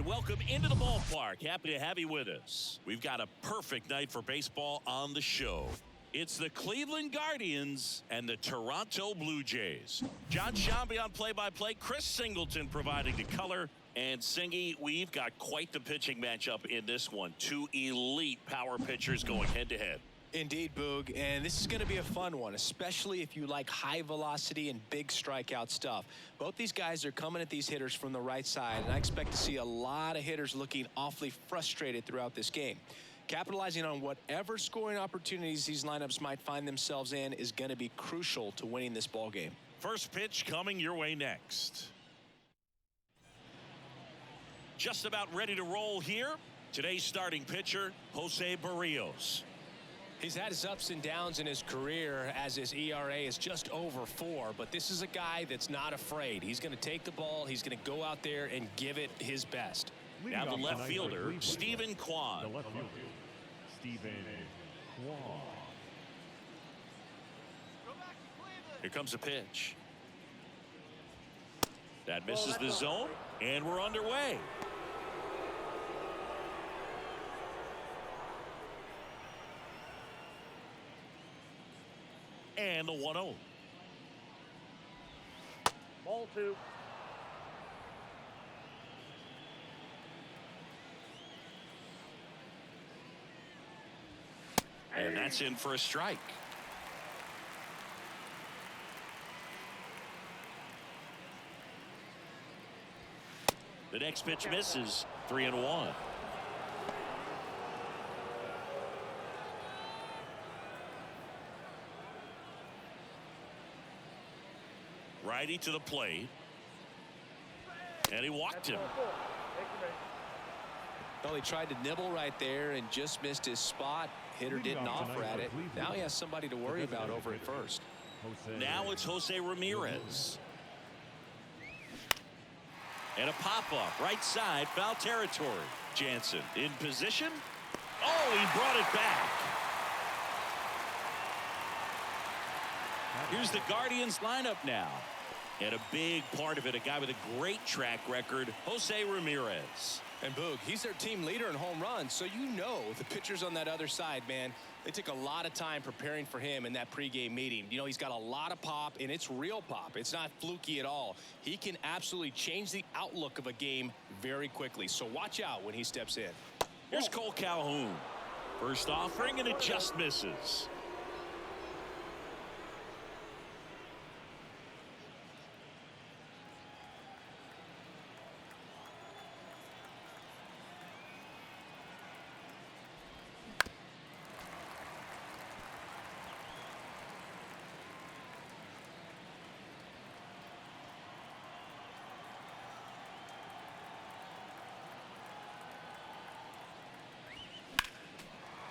and welcome into the ballpark. Happy to have you with us. We've got a perfect night for baseball on the show. It's the Cleveland Guardians and the Toronto Blue Jays. John Shambi on play-by-play, Chris Singleton providing the color. And Singy, we've got quite the pitching matchup in this one. Two elite power pitchers going head-to-head. Indeed, Boog, and this is going to be a fun one, especially if you like high velocity and big strikeout stuff. Both these guys are coming at these hitters from the right side, and I expect to see a lot of hitters looking awfully frustrated throughout this game. Capitalizing on whatever scoring opportunities these lineups might find themselves in is going to be crucial to winning this ball game. First pitch coming your way next. Just about ready to roll here. Today's starting pitcher, Jose Barrios. He's had his ups and downs in his career as his ERA is just over 4, but this is a guy that's not afraid. He's going to take the ball, he's going to go out there and give it his best. Now the left fielder, Stephen Kwan. The left fielder, Stephen Kwan. Here comes a pitch. That misses the zone, and we're underway. And the 1-0. Ball 2. And that's in for a strike. The next pitch misses. 3-1. Righty to the plate. And he walked him. Well, he tried to nibble right there and just missed his spot. Hitter didn't offer at it. Now he has somebody to worry about over at first. Now it's Jose Ramirez. And a pop-up right side, foul territory. Jansen in position. Oh, he brought it back. Here's the Guardians lineup now. And a big part of it, a guy with a great track record, Jose Ramirez. And Boog, he's their team leader in home runs, so you know the pitchers on that other side, man, they took a lot of time preparing for him in that pregame meeting. You know, he's got a lot of pop, and it's real pop. It's not fluky at all. He can absolutely change the outlook of a game very quickly, so watch out when he steps in. Here's Cole Calhoun. First offering, and it just misses.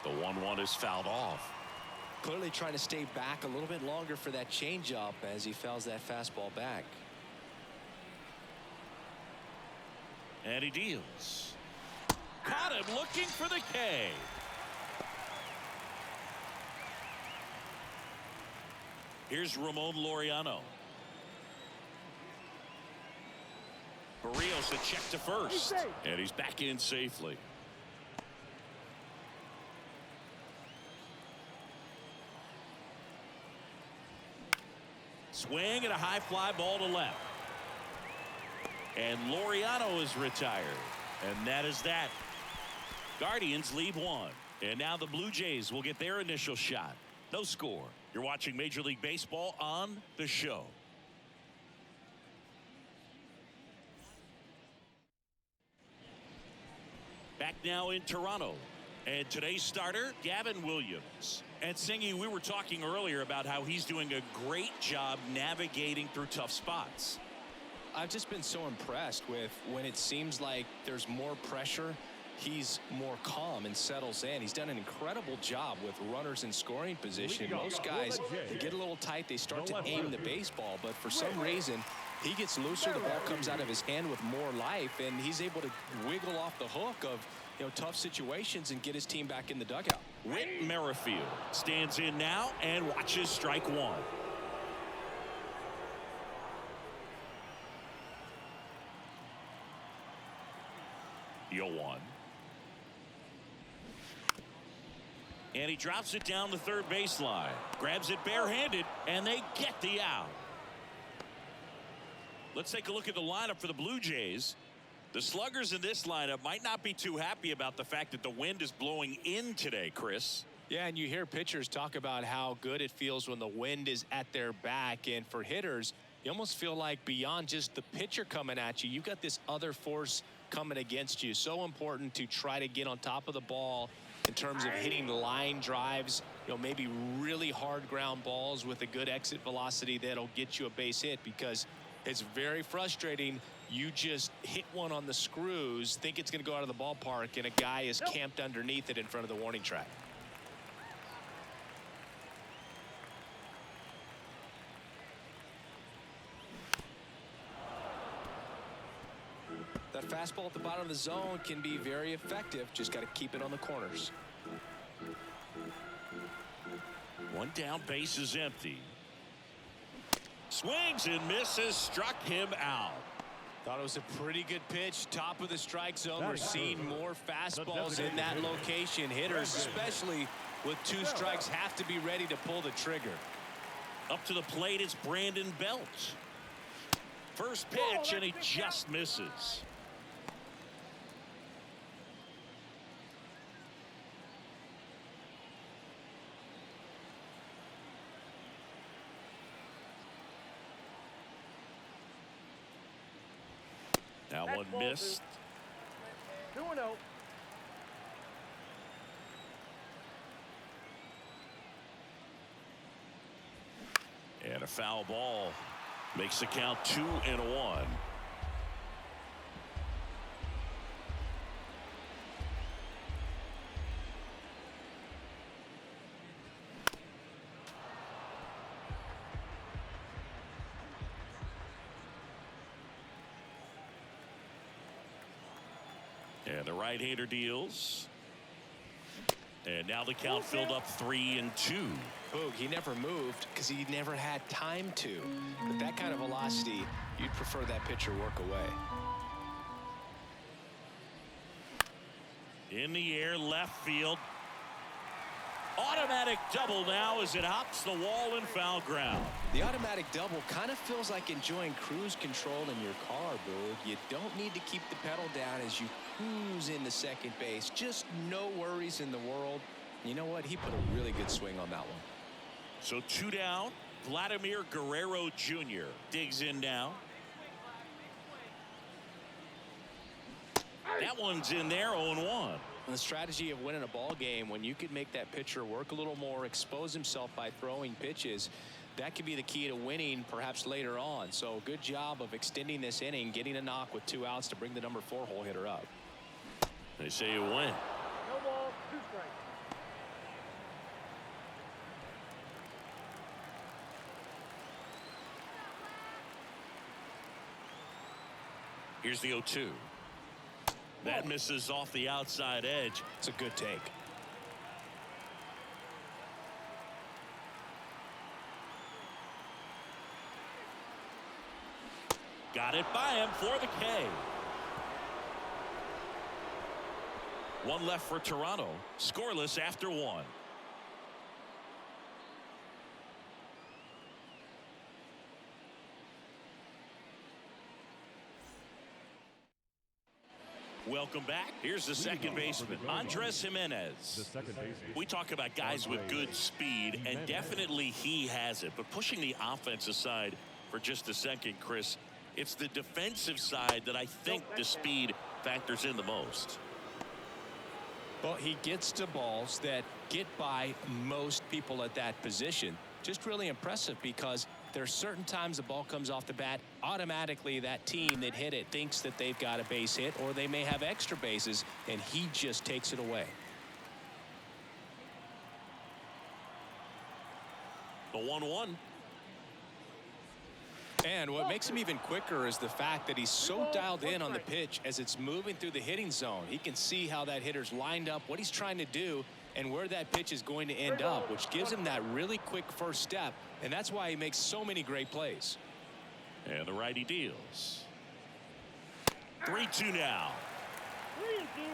The 1-1 is fouled off. Clearly trying to stay back a little bit longer for that changeup as he fouls that fastball back. And he deals. Caught him looking for the K. Here's Ramon Laureano. Barrios a check to first. And he's back in safely. Swing and a high fly ball to left. And Laureano is retired. And that is that. Guardians leave 1. And now the Blue Jays will get their initial shot. No score. You're watching Major League Baseball on the show. Back now in Toronto. And today's starter, Gavin Williams. And Singy, we were talking earlier about how he's doing a great job navigating through tough spots. I've just been so impressed with when it seems like there's more pressure, he's more calm and settles in. He's done an incredible job with runners in scoring position. Most guys, they get a little tight, they start to aim the baseball, but for some reason, he gets looser, the ball comes out of his hand with more life, and he's able to wiggle off the hook of tough situations and get his team back in the dugout. Whit Merrifield stands in now and watches strike 1. 0-1. And he drops it down the third baseline. Grabs it barehanded, and they get the out. Let's take a look at the lineup for the Blue Jays. The sluggers in this lineup might not be too happy about the fact that the wind is blowing in today, Chris. Yeah, and you hear pitchers talk about how good it feels when the wind is at their back. And for hitters, you almost feel like beyond just the pitcher coming at you, you've got this other force coming against you. So important to try to get on top of the ball in terms of hitting line drives, maybe really hard ground balls with a good exit velocity that'll get you a base hit, because it's very frustrating. You just hit one on the screws, think it's going to go out of the ballpark, and a guy is camped underneath it in front of the warning track. That fastball at the bottom of the zone can be very effective. Just got to keep it on the corners. One down, base is empty. Swings and misses, struck him out. Thought it was a pretty good pitch. Top of the strike zone. We're seeing more fastballs in that location. Hitters, especially with 2 strikes, have to be ready to pull the trigger. Up to the plate, it's Brandon Belt. First pitch, and he just misses. Now one missed. 2-0. And a foul ball makes the count 2-1. And the right-hander deals. And now the count filled up 3-2. Boog, he never moved because he never had time to. With that kind of velocity, you'd prefer that pitcher work away. In the air, left field. Automatic double now as it hops the wall and foul ground. The automatic double kind of feels like enjoying cruise control in your car, Boog. You don't need to keep the pedal down as you cruise into second base. Just no worries in the world. You know what? He put a really good swing on that one. So 2 down. Vladimir Guerrero Jr. digs in now. That one's in there, 0-1. The strategy of winning a ball game, when you could make that pitcher work a little more, expose himself by throwing pitches, that could be the key to winning perhaps later on. So good job of extending this inning, getting a knock with 2 outs to bring the number 4 hole hitter up. They say you win. No ball, 2 strikes. Here's the 0-2. That misses off the outside edge. It's a good take. Got it by him for the K. 1 left for Toronto. Scoreless after 1. Welcome back. Here's the second baseman, Andres Jimenez. We talk about guys with good speed, and definitely he has it. But pushing the offense aside for just a second, Chris, it's the defensive side that I think the speed factors in the most. Well, he gets to balls that get by most people at that position. Just really impressive, because there are certain times the ball comes off the bat, automatically that team that hit it thinks that they've got a base hit, or they may have extra bases, and he just takes it away. The 1-1. And what makes him even quicker is the fact that he's so dialed in on the pitch as it's moving through the hitting zone. He can see how that hitter's lined up, what he's trying to do, and where that pitch is going to end up, which gives him that really quick first step, and that's why he makes so many great plays. And the righty deals. 3-2 now. 3-2. Steve.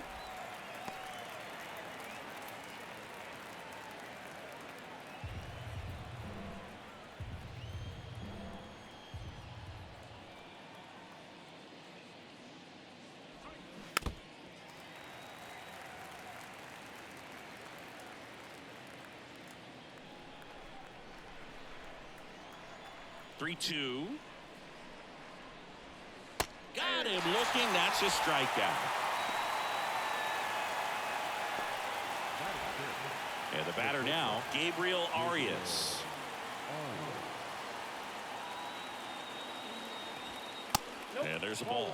3-2. Got him looking. That's a strikeout. And the batter now, Gabriel Arias. Nope. And there's a ball.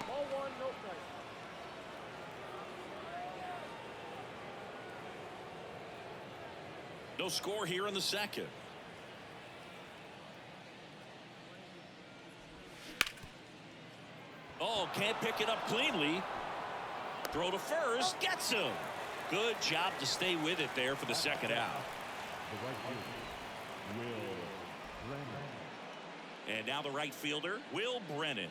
Ball one, no strike. No score here in the second. Oh, can't pick it up cleanly. Throw to first, gets him. Good job to stay with it there for the second out. The right fielder, Will Brennan. And now the right fielder, Will Brennan.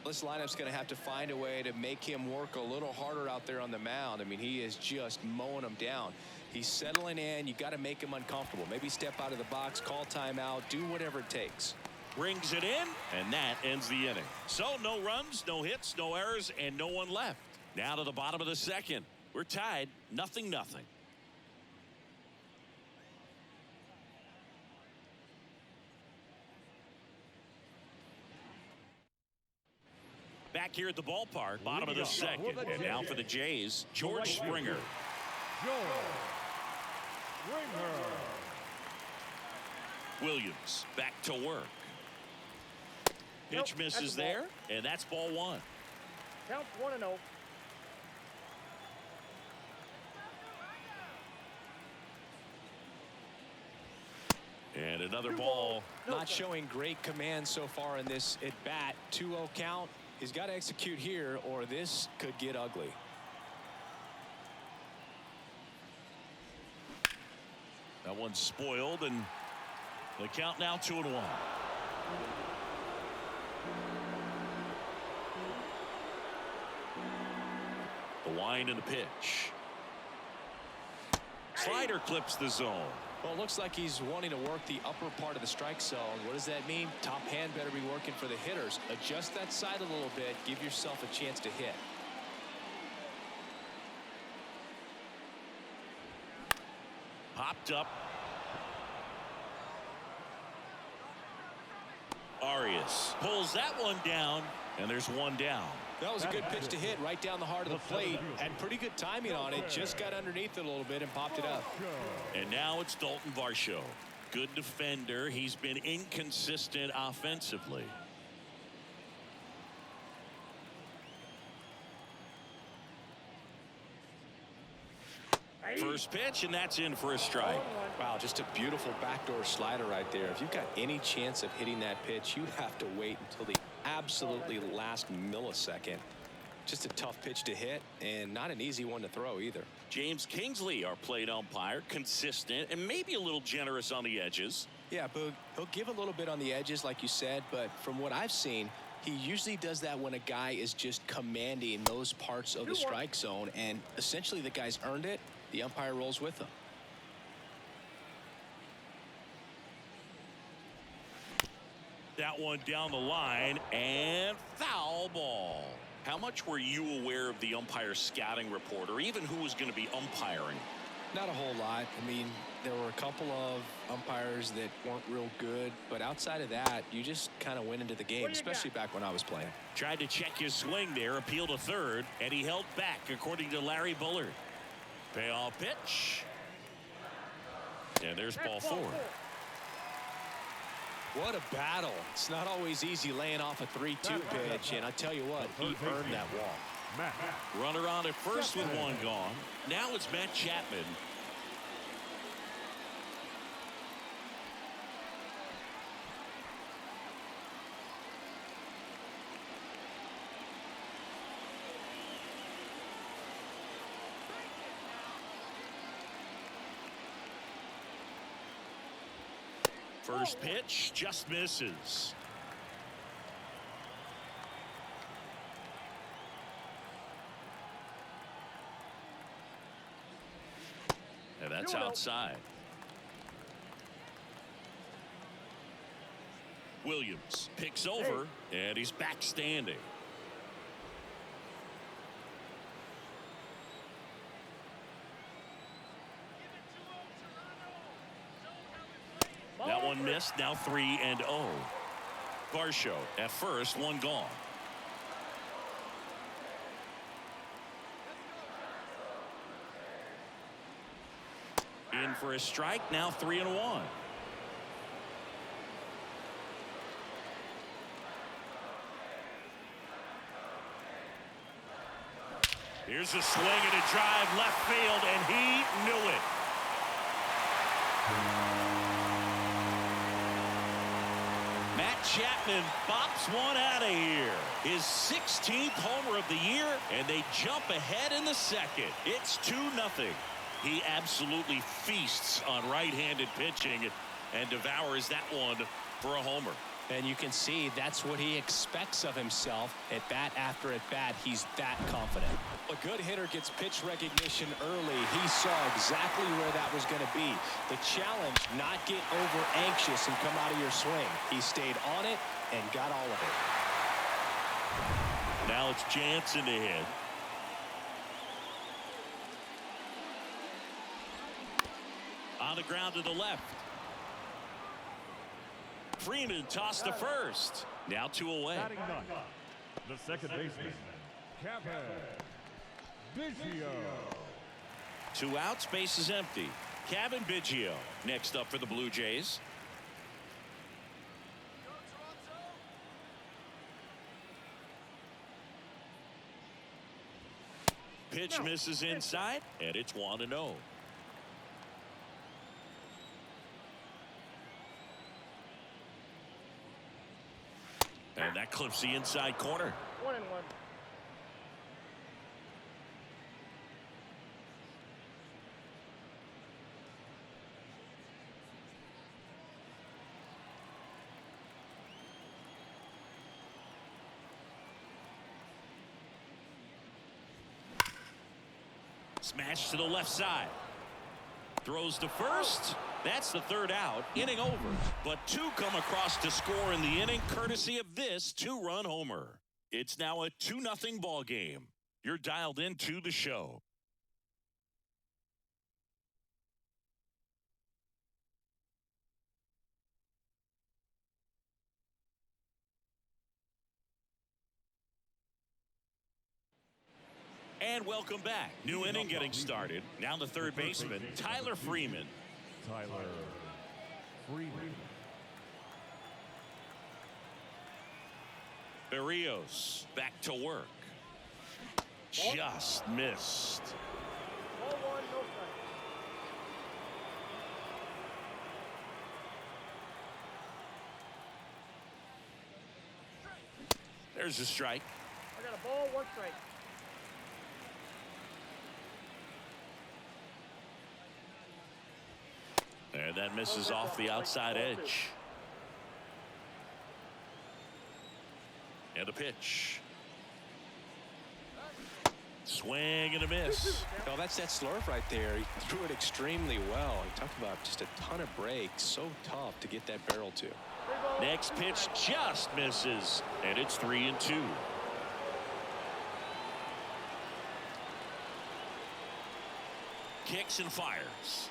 This lineup's going to have to find a way to make him work a little harder out there on the mound. I mean, he is just mowing them down. He's settling in. You got to make him uncomfortable. Maybe step out of the box, call timeout, do whatever it takes. Brings it in, and that ends the inning. So no runs, no hits, no errors, and no one left. Now to the bottom of the second. We're tied, 0-0. Back here at the ballpark, bottom of the second. And now for the Jays, George Springer. George Springer. Williams back to work. Pitch Nope, misses that's a ball. there, and that's ball one. Counts 1-0. And another ball. Not showing great command so far in this at bat. 2-0 count. He's got to execute here or this could get ugly. That one's spoiled, and the count now 2-1. The wind and the pitch. Slider clips the zone. Well, it looks like he's wanting to work the upper part of the strike zone. What does that mean? Top hand better be working for the hitters. Adjust that side a little bit. Give yourself a chance to hit. Popped up. Arias pulls that one down, and there's one down. That was a good pitch to hit right down the heart of the plate. Had pretty good timing on it. Just got underneath it a little bit and popped it up. And now it's Dalton Varsho. Good defender. He's been inconsistent offensively. First pitch, and that's in for a strike. Wow, just a beautiful backdoor slider right there. If you've got any chance of hitting that pitch, you have to wait until the absolutely last millisecond. Just a tough pitch to hit and not an easy one to throw either. James Kingsley, our plate umpire, consistent and maybe a little generous on the edges. Yeah, Boog, he'll give a little bit on the edges like you said, but from what I've seen, he usually does that when a guy is just commanding those parts of the strike zone, and essentially the guy's earned it. The umpire rolls with him. That one down the line, and foul ball. How much were you aware of the umpire's scouting report, or even who was going to be umpiring? Not a whole lot. I mean, there were a couple of umpires that weren't real good, but outside of that, you just kind of went into the game, especially back when I was playing. Tried to check his swing there, appeal to third, and he held back, according to Larry Bullard. Payoff pitch. And there's ball four. What a battle. It's not always easy laying off a 3-2 pitch, and I tell you what, he earned that walk. Runner on at first with one gone. Now it's Matt Chapman. First pitch just misses. That's 2-0. outside. Williams picks over, and he's back standing. That one missed. Now 3-0. Varsho at first, one gone. In for a strike. Now 3-1. Here's a swing and a drive left field, and he knew it. Matt Chapman bops one out of here. His 16th homer of the year, and they jump ahead in the second. It's 2-0. He absolutely feasts on right-handed pitching and devours that one for a homer. And you can see that's what he expects of himself. At bat after at bat, he's that confident. A good hitter gets pitch recognition early. He saw exactly where that was going to be. The challenge, not get over anxious and come out of your swing. He stayed on it and got all of it. Now it's Jansen to hit. On the ground to the left. Freeman tossed to first. Now 2 away. Batting ninth, the second baseman, Kevin Biggio. 2 outs, base is empty. Kevin Biggio next up for the Blue Jays. Pitch misses inside, and it's 1-0. And that clips the inside corner. 1-1. Smash to the left side. Throws to first. That's the 3rd out. Inning over. But 2 come across to score in the inning, courtesy of this 2-run homer. It's now a 2-0 ball game. You're dialed into the show. And welcome back. New inning getting started. Now the third baseman, Tyler Freeman. Tyler Freeman. Berrios back to work. Just missed. Ball 1, no strike. There's a strike. I got a ball, 1 strike. And that misses off the outside edge. And a pitch. Swing and a miss. Oh, that's that slurve right there. He threw it extremely well. He talked about just a ton of breaks. So tough to get that barrel to. Next pitch just misses. And it's 3-2. Kicks and fires.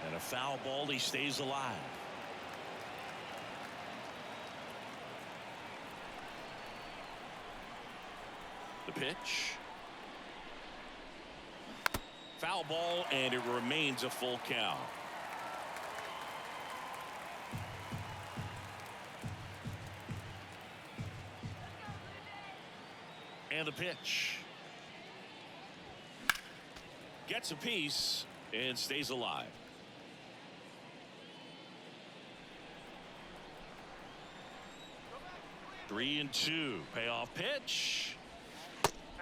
And a foul ball. He stays alive. The pitch. Foul ball, and it remains a full count. And the pitch. Gets a piece and stays alive. Three and 2. Payoff pitch.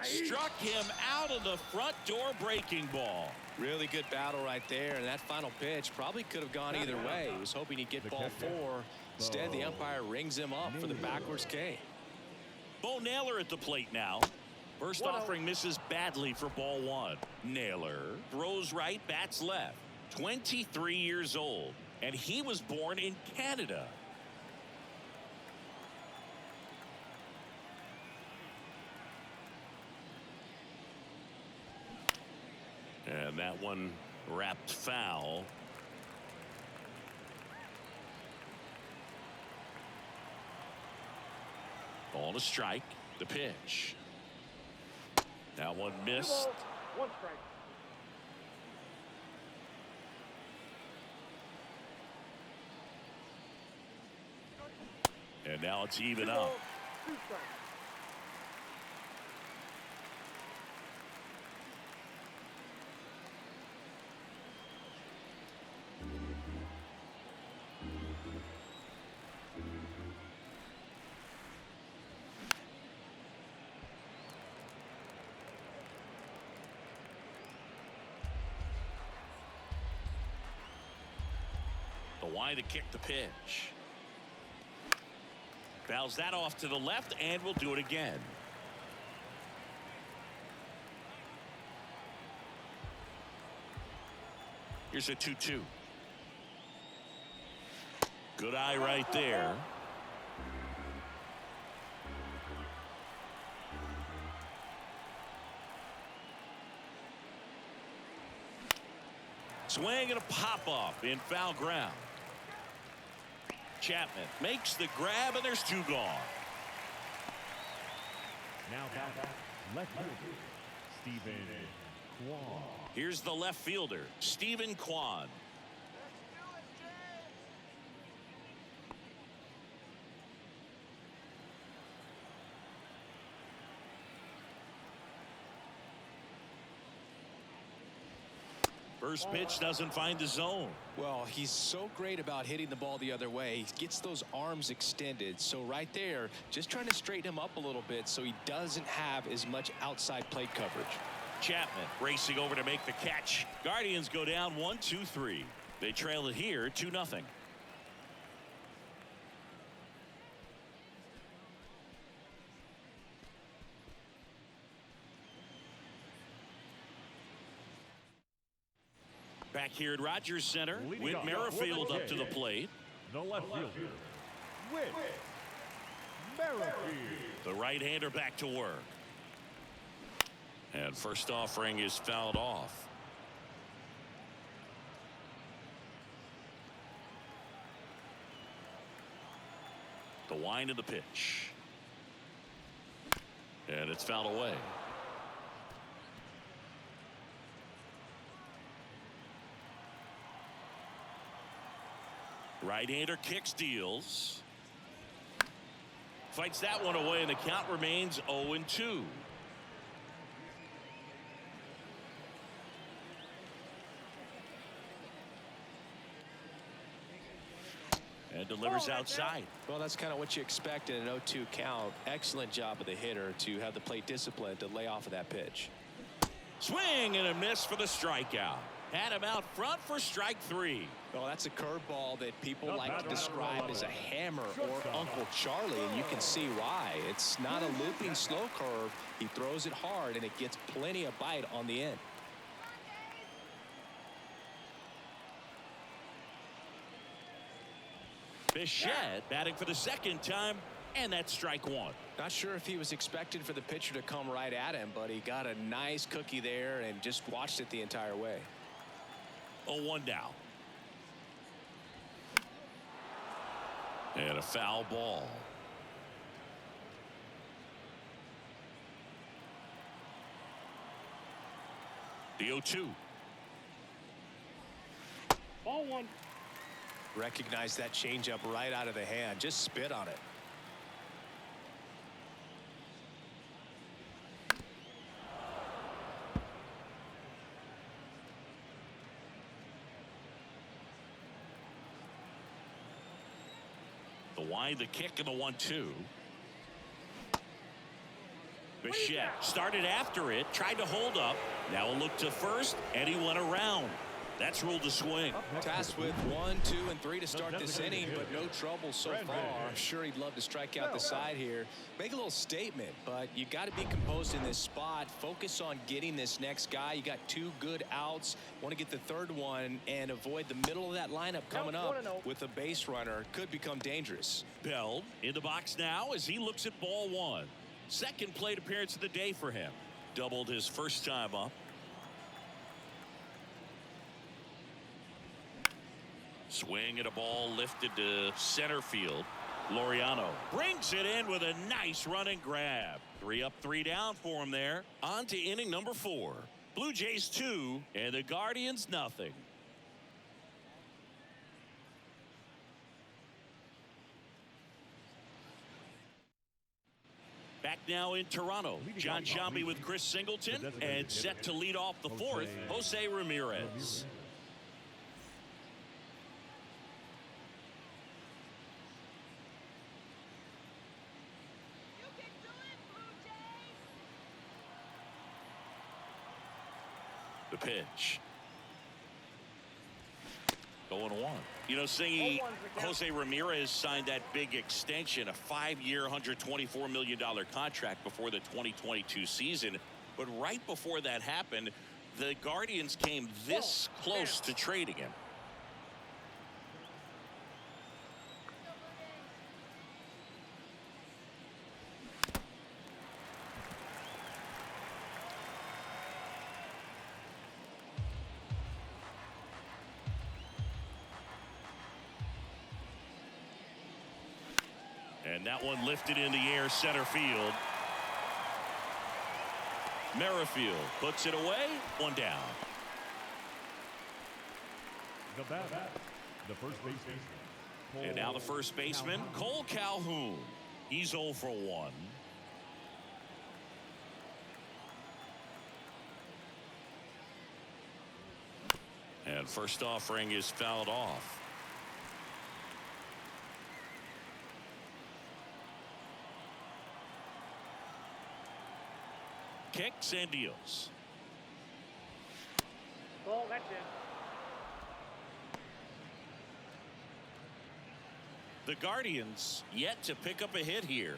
Struck him out of the front door breaking ball. Really good battle right there, and that final pitch probably could have gone either way. He was hoping he'd get ball 4. Instead, the umpire rings him up for the backwards K. Bo Naylor at the plate now. First 1-0. offering misses badly for ball one. Naylor throws right, bats left. 23 years old, and he was born in Canada. And that one wrapped foul. Ball to strike. The pitch. That one missed. 1 strike. And now it's even 2 up. balls, 2 strikes. The wide to kick the pitch. Fouls that off to the left, and we'll do it again. Here's a 2-2. Good eye right there. Swing and a pop-off in foul ground. Chapman makes the grab, and there's 2 gone. Now back, left fielder, Stephen Kwan. Here's the left fielder, Stephen Kwan. First pitch doesn't find the zone. Well, he's so great about hitting the ball the other way. He gets those arms extended. So right there, just trying to straighten him up a little bit so he doesn't have as much outside plate coverage. Chapman racing over to make the catch. Guardians go down 1-2-3. They trail it here 2-0. Back here at Rogers Center, Whit Merrifield up to the plate. The left fielder, Whit Merrifield. The right-hander back to work. And first offering is fouled off. The wind of the pitch. And it's fouled away. Right-hander kicks, deals. Fights that one away, and the count remains 0-2. And delivers outside. Well, that's kind of what you expect in an 0-2 count. Excellent job of the hitter to have the plate discipline to lay off of that pitch. Swing and a miss for the strikeout. Had him out front for strike 3. Well, that's a curveball that people like to describe as a hammer or Uncle Charlie, and you can see why. It's not a looping slow curve. He throws it hard, and it gets plenty of bite on the end. Bichette batting for the second time, and that's strike 1. Not sure if he was expecting for the pitcher to come right at him, but he got a nice cookie there and just watched it the entire way. 0-1 now. And a foul ball. The 0-2. Ball 1. Recognize that changeup right out of the hand. Just spit on it. The wind, the kick, and the 1-2. Bichette started after it, tried to hold up. Now a look to first, and he went around. That's ruled a swing. Tasked with 1, 2, and 3 to start this inning, but no trouble so far. I'm sure he'd love to strike out the side here. Make a little statement, but you got to be composed in this spot. Focus on getting this next guy. You got 2 good outs. Want to get the third one and avoid the middle of that lineup coming up with a base runner. Could become dangerous. Bell in the box now as he looks at ball 1. Second plate appearance of the day for him. Doubled his first time up. Swing at a ball lifted to center field. Laureano brings it in with a nice running grab. 3 up, 3 down for him there. On to inning number 4. Blue Jays 2 and the Guardians nothing. Back now in Toronto. John Sciambi with Chris Singleton and set to lead off the 4th, Jose Ramirez. The pitch. 0-1. You know, Singy, Jose Ramirez signed that big extension, a 5-year, $124 million contract before the 2022 season. But right before that happened, the Guardians came this close to trading him. And that one lifted in the air center field. Merrifield puts it away. 1 down. The batter, the first baseman. And now the first baseman, Cole Calhoun. He's 0 for 1. And first offering is fouled off. Kicks and deals. Ball, that's it. The Guardians yet to pick up a hit here.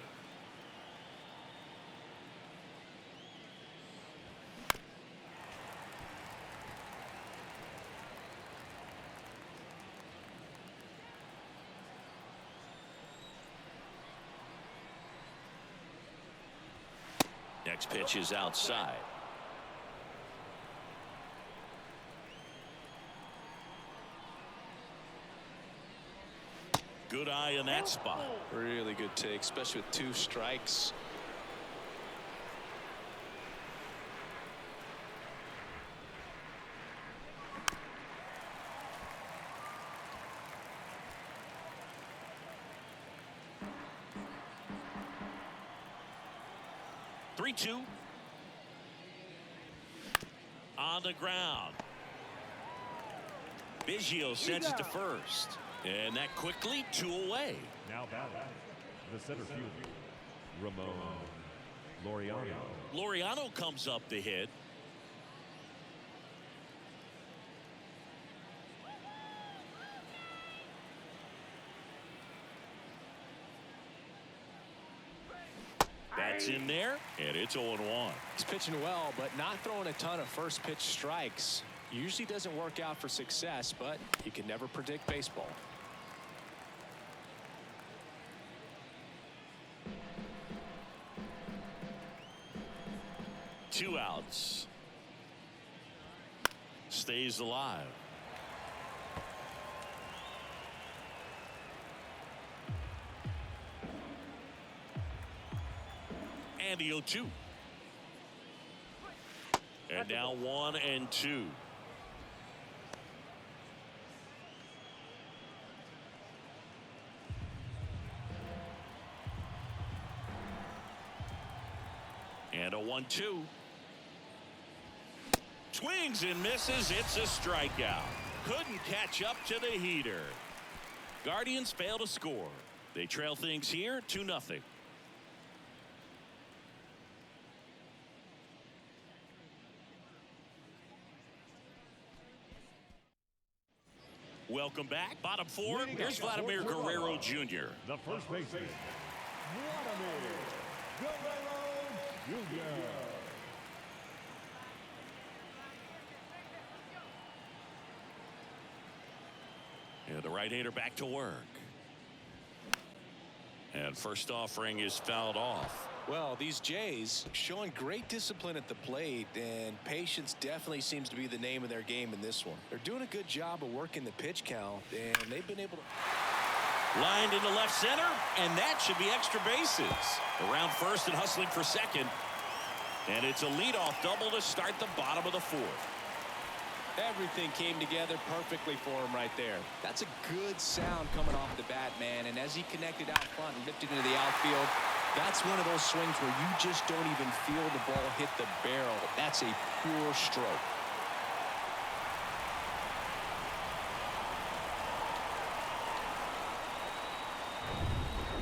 Next pitch is outside. Good eye in that spot. Really good take, especially with 2 strikes. Three-two. On the ground. Biggio sends it to first. And that quickly 2 away. Now batting, the center fielder, Ramon Laureano. Laureano comes up to hit. That's in there, and it's 0-1. He's pitching well, but not throwing a ton of first pitch strikes. Usually doesn't work out for success, but you can never predict baseball. Two outs. Stays alive. And the 0-2. And now 1-2. And a 1-2. Swings and misses. It's a strikeout. Couldn't catch up to the heater. Guardians fail to score. They trail things here 2-0. Welcome back. Bottom four, here's Vladimir Guerrero Jr. The first baseman, Vladimir Guerrero Jr. And the right-hander back to work. And first offering is fouled off. Well, these Jays showing great discipline at the plate, and patience definitely seems to be the name of their game in this one. They're doing a good job of working the pitch count, and they've been able to... Lined into left center, and that should be extra bases. Around first and hustling for second. And it's a leadoff double to start the bottom of the fourth. Everything came together perfectly for him right there. That's a good sound coming off the bat, man. And as he connected out front and ripped it into the outfield, that's one of those swings where you just don't even feel the ball hit the barrel. That's a pure stroke.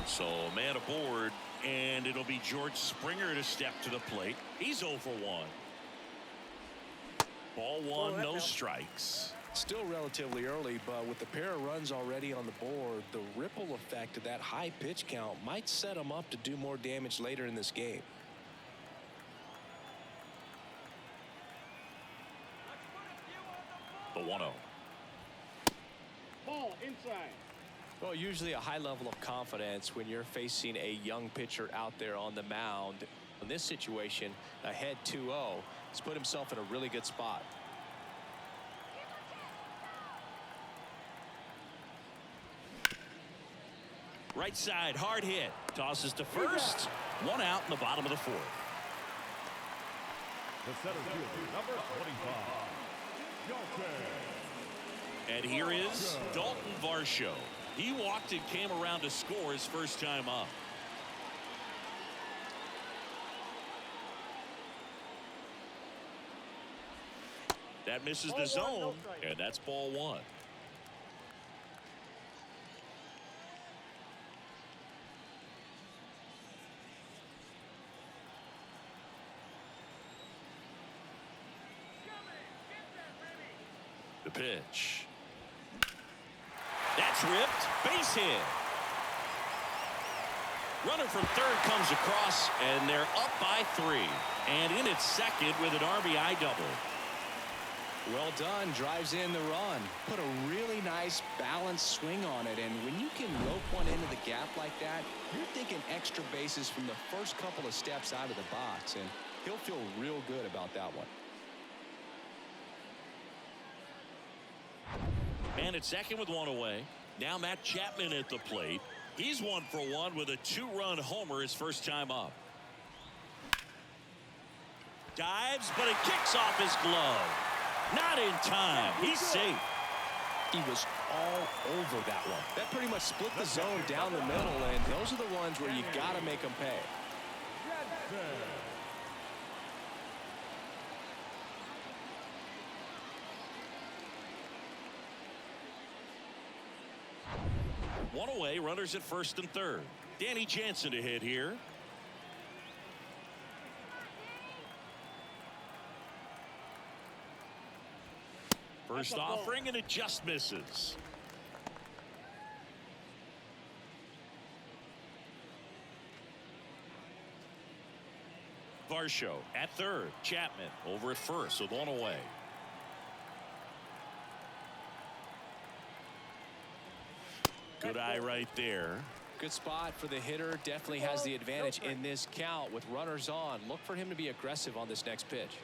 So man aboard, and it'll be George Springer to step to the plate. He's 0 for 1. Ball one, no strikes. Still relatively early, but with the pair of runs already on the board, the ripple effect of that high pitch count might set him up to do more damage later in this game. The 1-0. Ball inside. Well, usually a high level of confidence when you're facing a young pitcher out there on the mound. In this situation, ahead 2-0, he's put himself in a really good spot. Right side, hard hit. Tosses to first. One out in the bottom of the fourth. The center fielder, number 25, Dalton. And here is Dalton Varsho. He walked and came around to score his first time up. That misses the zone, and that's ball one. The pitch. That's ripped. Base hit. Runner from third comes across, and they're up by 3. And in at second with an RBI double. Well done. Drives in the run. Put a really nice balanced swing on it. And when you can rope one into the gap like that, you're thinking extra bases from the first couple of steps out of the box. And he'll feel real good about that one. And at second with one away. Now Matt Chapman at the plate. He's 1 for 1 with a 2-run homer his first time up. Dives, but it kicks off his glove. Not in time. He's safe. He was all over that one. That pretty much split the zone down the middle, and those are the ones where you got to make them pay. One away, runners at first and third. Danny Jansen to hit here. First offering, and it just misses. Varsho at third. Chapman over at first with one away. Good eye right there. Good spot for the hitter. Definitely has the advantage in this count with runners on. Look for him to be aggressive on this next pitch.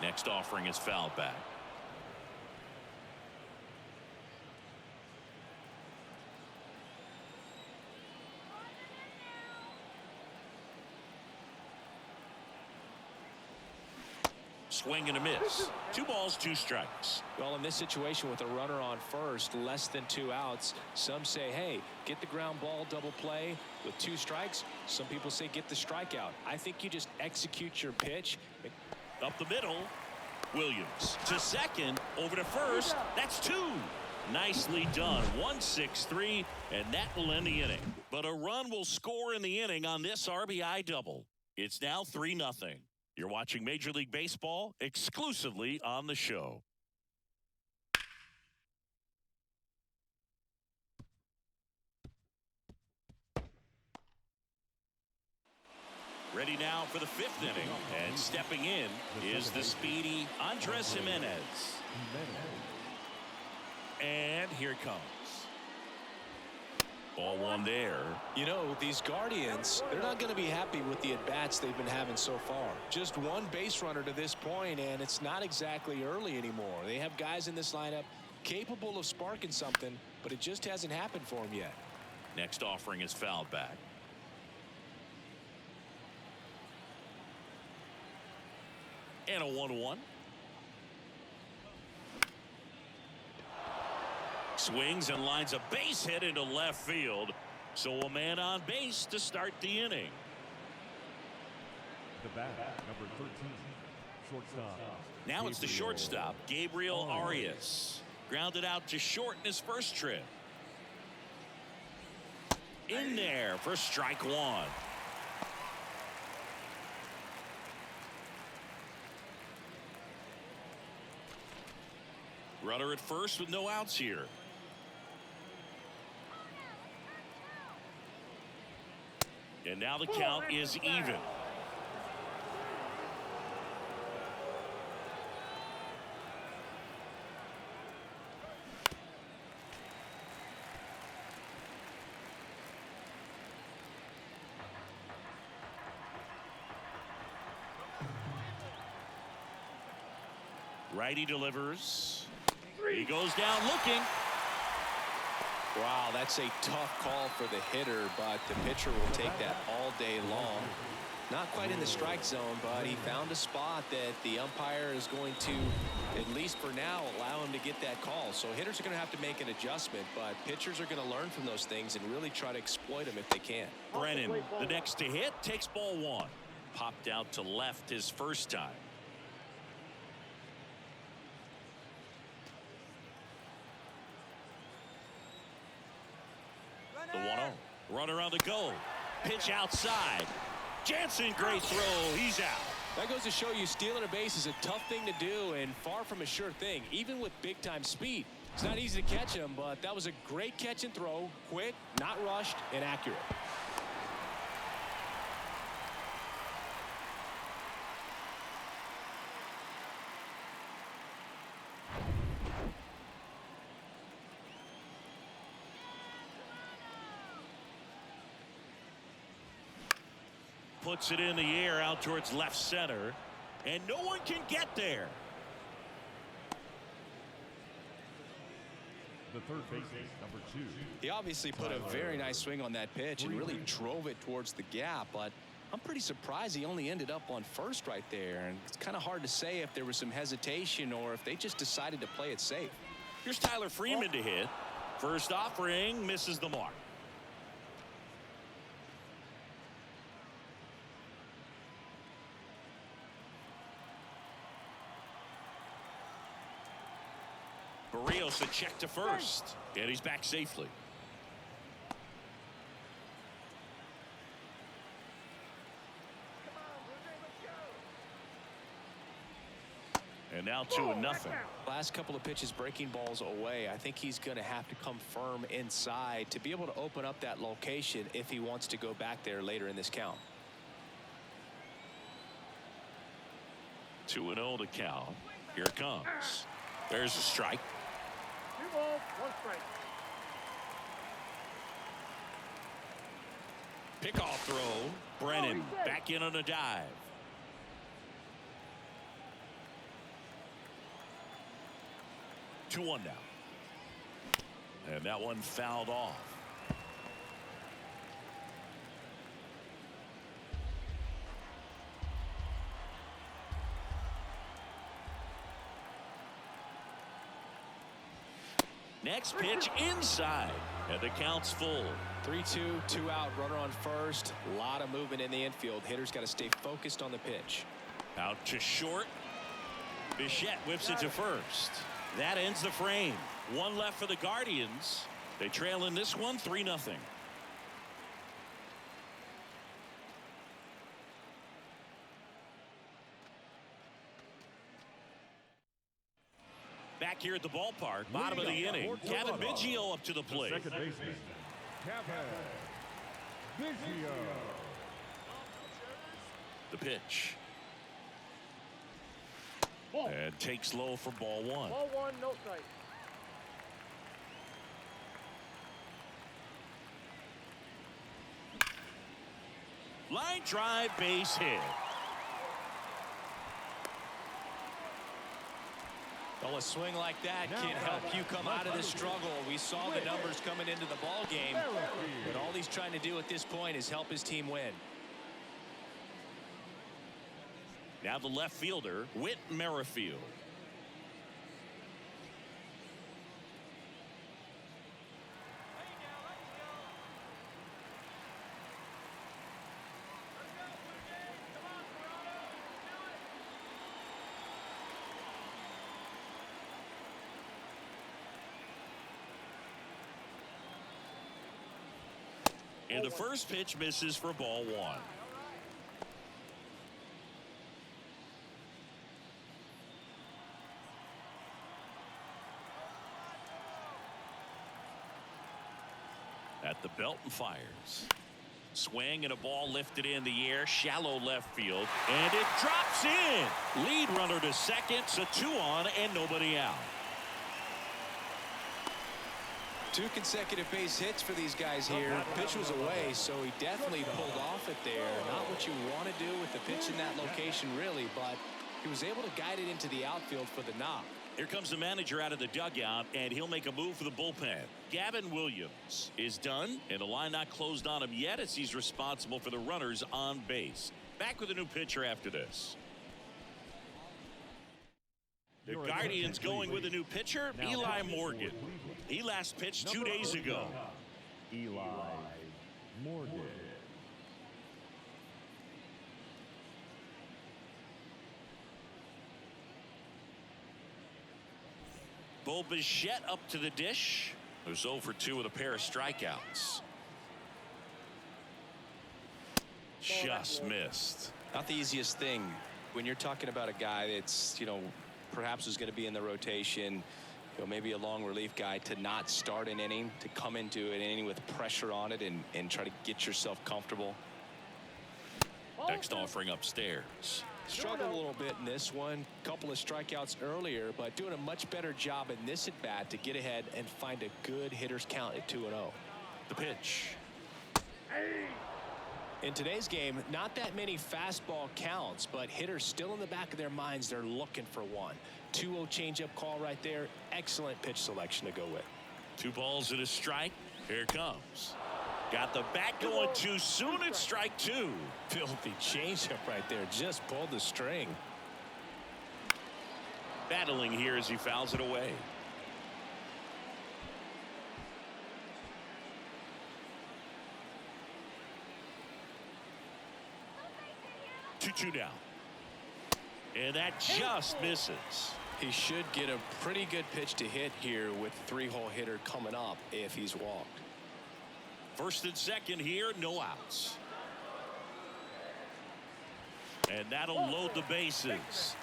Next offering is fouled back. Swing and a miss. 2 balls, 2 strikes. Well, in this situation with a runner on first, less than 2 outs, some say, hey, get the ground ball, double play with 2 strikes. Some people say get the strikeout. I think you just execute your pitch. Up the middle. Williams to second, over to first. That's 2. Nicely done. 1-6-3, and that will end the inning. But a run will score in the inning on this RBI double. It's now 3-0. You're watching Major League Baseball exclusively on the show. Ready now for the 5th inning. And stepping in is the speedy Andres Jimenez. And here it comes. Ball one there. You know, these Guardians, they're not going to be happy with the at-bats they've been having so far. Just one base runner to this point, and it's not exactly early anymore. They have guys in this lineup capable of sparking something, but it just hasn't happened for them yet. Next offering is fouled back. And a 1-1. Swings and lines a base hit into left field. So a man on base to start the inning. The bat, number 13, shortstop. Now it's the shortstop, Gabriel Arias. Grounded out to short in his first trip. In there for strike one. Runner at first with no outs here. And now the count is even. Righty delivers. He goes down looking. Wow, that's a tough call for the hitter, but the pitcher will take that all day long. Not quite in the strike zone, but he found a spot that the umpire is going to, at least for now, allow him to get that call. So hitters are going to have to make an adjustment, but pitchers are going to learn from those things and really try to exploit them if they can. Brennan, the next to hit, takes ball one. Popped out to left his first time. The 1-0. Runner on the go. Pitch outside. Jansen, great throw. He's out. That goes to show you stealing a base is a tough thing to do and far from a sure thing, even with big-time speed. It's not easy to catch him, but that was a great catch and throw. Quick, not rushed, and accurate. Puts it in the air out towards left center, and no one can get there. The third baseman, number 2. He obviously put a very nice swing on that pitch and really drove it towards the gap, but I'm pretty surprised he only ended up on first right there, and it's kind of hard to say if there was some hesitation or if they just decided to play it safe. Here's Tyler Freeman to hit. First offering misses the mark. Barrios a check to first, and he's back safely. And now 2-0. Last couple of pitches breaking balls away. I think he's going to have to come firm inside to be able to open up that location if he wants to go back there later in this count. 2-0 to count. Here it comes. There's a strike. 2 balls, 1 strike. Pickoff throw. Brennan back in on a dive. Two-1 now. And that one fouled off. Next pitch inside, and the count's full. 3-2, 2 out, runner on first. A lot of movement in the infield. Hitters got to stay focused on the pitch. Out to short. Bichette whips it to first. That ends the frame. One left for the Guardians. They trail in this one 3-0. back here at the ballpark. Bottom of the inning. Kevin Biggio up to the plate. Second baseman, Kevin Biggio. The pitch. Ball. And takes low for ball one. Ball one, no strike. Line drive, base hit. Well, a swing like that can help you come out of this struggle. We saw the numbers coming into the ball game, but all he's trying to do at this point is help his team win. Now the left fielder, Whit Merrifield. And the first pitch misses for ball one. At the belt and fires. Swing and a ball lifted in the air, shallow left field, and it drops in. Lead runner to second, so 2 on and nobody out. 2 consecutive base hits for these guys here. Pitch was away, so he definitely pulled off it there. Not what you want to do with the pitch in that location, really, but he was able to guide it into the outfield for the knock. Here comes the manager out of the dugout, and he'll make a move for the bullpen. Gavin Williams is done, and the line not closed on him yet as he's responsible for the runners on base. Back with a new pitcher after this. The Guardians going with a new pitcher, Eli Morgan. He last pitched 2 days ago. Eli Morgan. Bo Bichette up to the dish. There's 0 for 2 with a pair of strikeouts. Just missed. Not the easiest thing when you're talking about a guy that's, perhaps is going to be in the rotation, maybe a long relief guy, to not start an inning, to come into an inning with pressure on it and try to get yourself comfortable. Next offering upstairs. Struggled a little bit in this one. Couple of strikeouts earlier, but doing a much better job in this at bat to get ahead and find a good hitter's count at 2-0. The pitch. In today's game, not that many fastball counts, but hitters still in the back of their minds, they're looking for one. 2-0 changeup call right there. Excellent pitch selection to go with. 2 balls and a strike. Here it comes. Got the bat going too soon. It's strike 2. Filthy changeup right there. Just pulled the string. Battling here as he fouls it away. Two down. And that just misses. He should get a pretty good pitch to hit here with 3-hole hitter coming up if he's walked. First and second here, no outs. And that'll load the bases.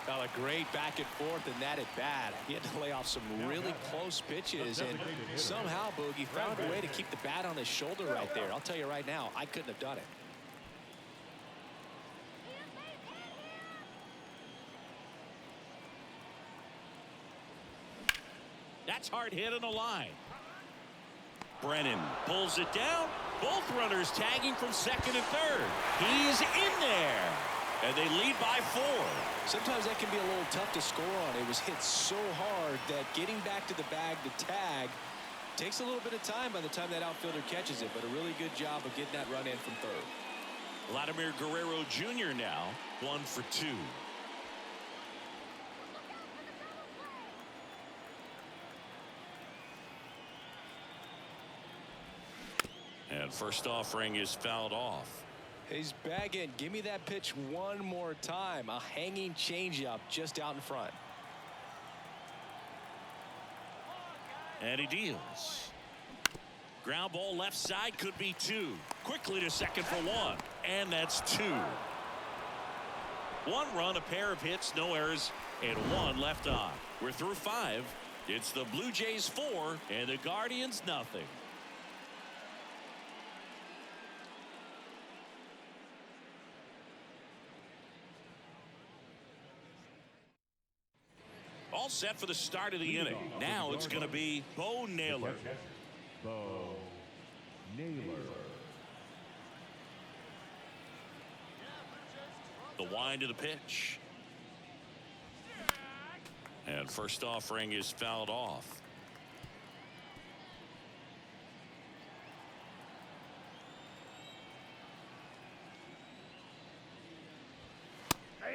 Got a great back and forth in that at bat. He had to lay off some really close pitches, and somehow Boogie found a way to keep the bat on his shoulder right there. I'll tell you right now, I couldn't have done it. That's hard hit on the line. Brennan pulls it down. Both runners tagging from second and third. He's in there. And they lead by 4. Sometimes that can be a little tough to score on. It was hit so hard that getting back to the bag to tag takes a little bit of time by the time that outfielder catches it. But a really good job of getting that run in from third. Vladimir Guerrero Jr. now 1 for 2. And first offering is fouled off. He's bagging. Give me that pitch one more time. A hanging changeup just out in front. And he deals. Ground ball left side, could be 2. Quickly to second for 1. And that's 2. 1 run, a pair of hits, no errors. and 1 left on. We're through 5. It's the Blue Jays 4 and the Guardians nothing. All set for the start of the inning. Now it's going to be Bo Naylor. Bo Naylor. The wind of the pitch. And first offering is fouled off.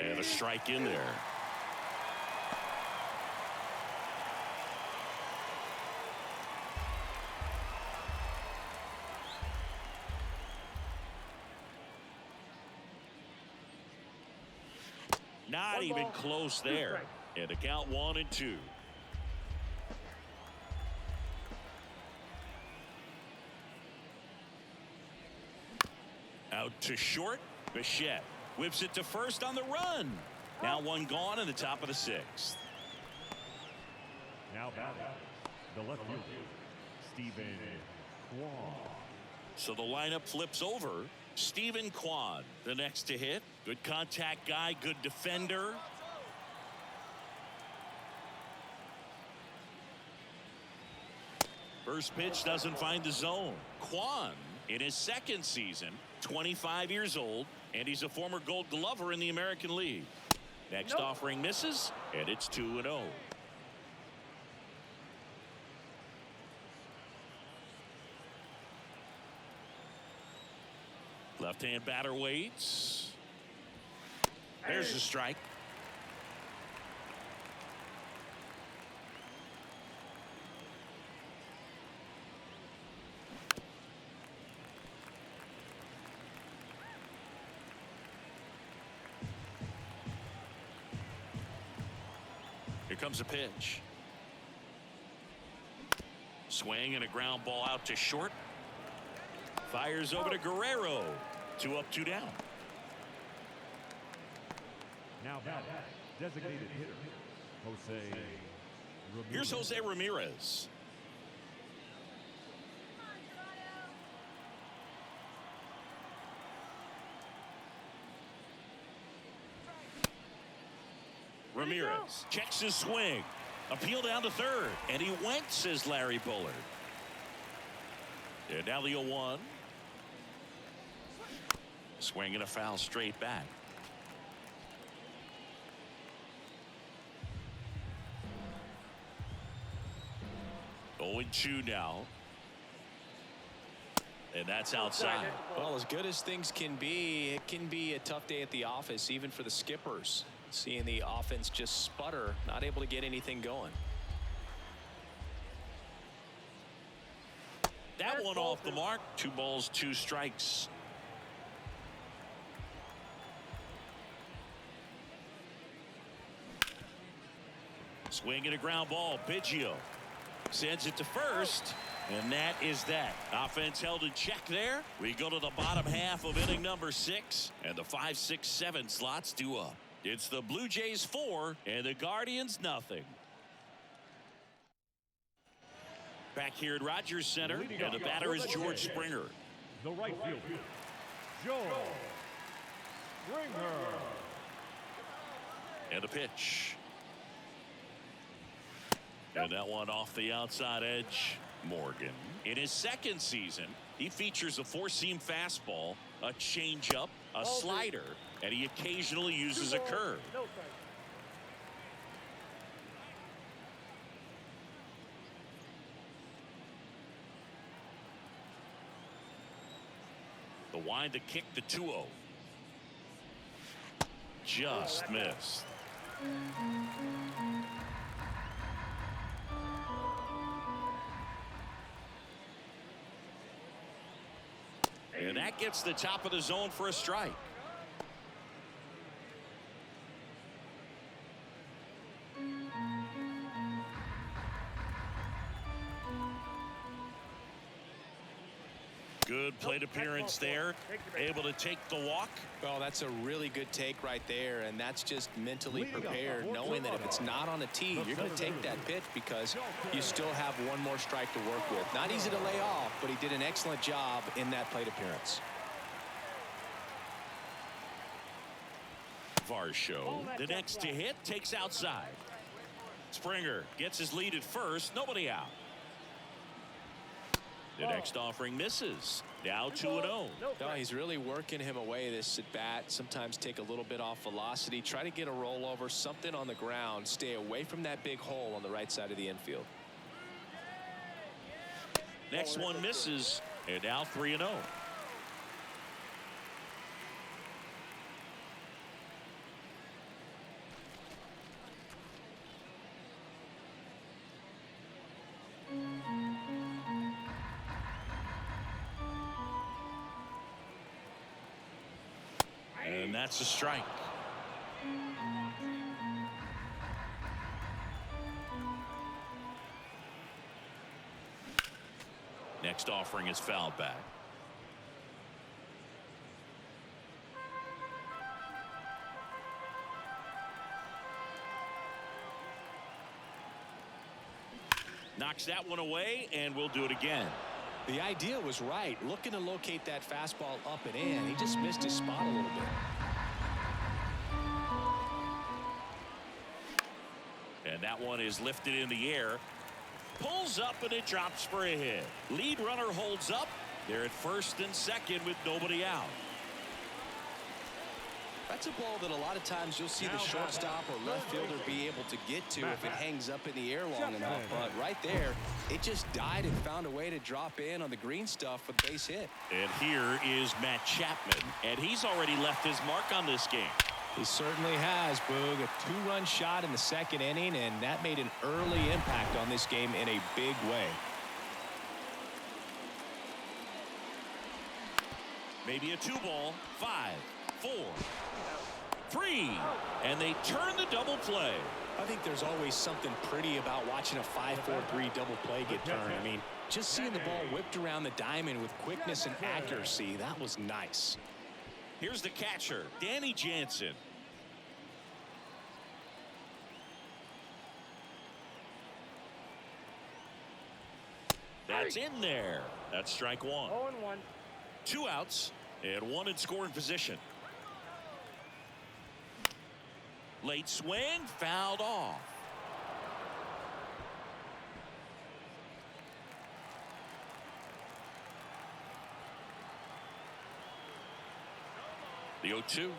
And a strike in there. Not even close there. And the count 1-2. Out to short. Bichette whips it to first on the run. Now 1 gone in the top of the 6th. Now batting, the left fielder, Stephen Kwan. So the lineup flips over. Stephen Kwan, the next to hit. Good contact guy, good defender. First pitch doesn't find the zone. Kwan in his 2nd season, 25 years old, and he's a former Gold Glover in the American League. Next offering misses, and it's 2-0. Left-hand batter waits. There's the strike. Here comes a pitch. Swing and a ground ball out to short. Fires over to Guerrero. 2 up, 2 down. Now batting, designated hitter, Jose Ramirez. Here's Jose Ramirez. Ramirez checks his swing. Appeal down to third. And he went, says Larry Bullard. And now the 0-1. Swing and a foul straight back. 0-2 now. And that's outside. Well, as good as things can be, it can be a tough day at the office, even for the skippers. Seeing the offense just sputter, not able to get anything going. That one off the mark. 2 balls, 2 strikes. Swing and a ground ball. Biggio sends it to first. And that is that. Offense held in check there. We go to the bottom half of inning number 6. And the 5, 6, 7 slots due up. It's the Blue Jays 4 and the Guardians nothing. Back here at Rogers Center. And the batter is George Springer. The right fielder, George Springer. And a pitch. And that one off the outside edge. Morgan. In his 2nd season, he features a 4-seam fastball, a changeup, a slider, and he occasionally uses a curve. The wind to kick the 2-0. Just missed. And that gets the top of the zone for a strike. Good plate appearance there. Able to take the walk. Well, that's a really good take right there, and that's just mentally prepared, knowing that if it's not on the tee, you're going to take that pitch because you still have one more strike to work with. Not easy to lay off, but he did an excellent job in that plate appearance. Varsho, the next to hit, takes outside. Springer gets his lead at first. Nobody out. The next offering misses. Now 2-0. No, he's really working him away this at bat. Sometimes take a little bit off velocity. Try to get a rollover, something on the ground. Stay away from that big hole on the right side of the infield. Next one misses. And now 3-0. And that's a strike. Next offering is fouled back. Knocks that one away, and we'll do it again. The idea was right, looking to locate that fastball up and in. He just missed his spot a little bit. And that one is lifted in the air. Pulls up and it drops for a hit. Lead runner holds up. They're at first and second with nobody out. That's a ball that a lot of times you'll see the shortstop or left fielder be able to get to if it hangs up in the air long enough. But right there, it just died and found a way to drop in on the green stuff with base hit. And here is Matt Chapman, and he's already left his mark on this game. He certainly has, Boog. A two-run shot in the second inning, and that made an early impact on this game in a big way. Maybe a 2-ball. 5, 4, 3, and they turn the double play. I think there's always something pretty about watching a 5-4-3 double play get turned. I mean, just seeing the ball whipped around the diamond with quickness and accuracy, that was nice. Here's the catcher, Danny Jansen. That's in there. That's strike one. 0-1. 2 outs and 1 in scoring position. Late swing, fouled off. The 0-2.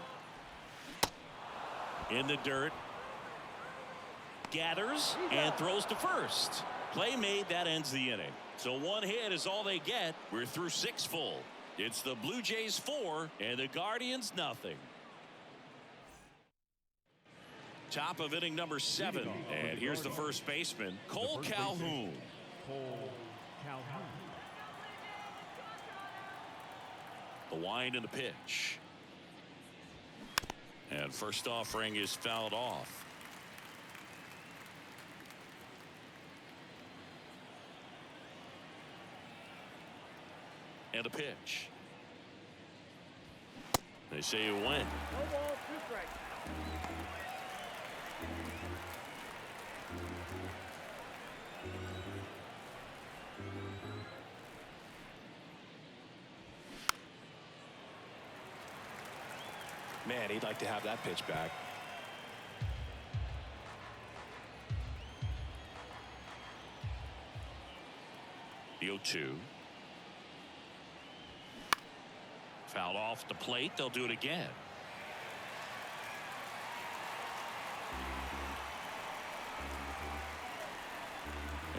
In the dirt. Gathers and throws to first. Play made, that ends the inning. So 1 hit is all they get. We're through 6 full. It's the Blue Jays 4 and the Guardians nothing. Top of inning number 7. And here's the first baseman, Cole Calhoun. The wind and the pitch. And first offering is fouled off. And a pitch. They say you win. No ball, 2 strikes. Man, he'd like to have that pitch back. The 0-2. Fouled off the plate. They'll do it again.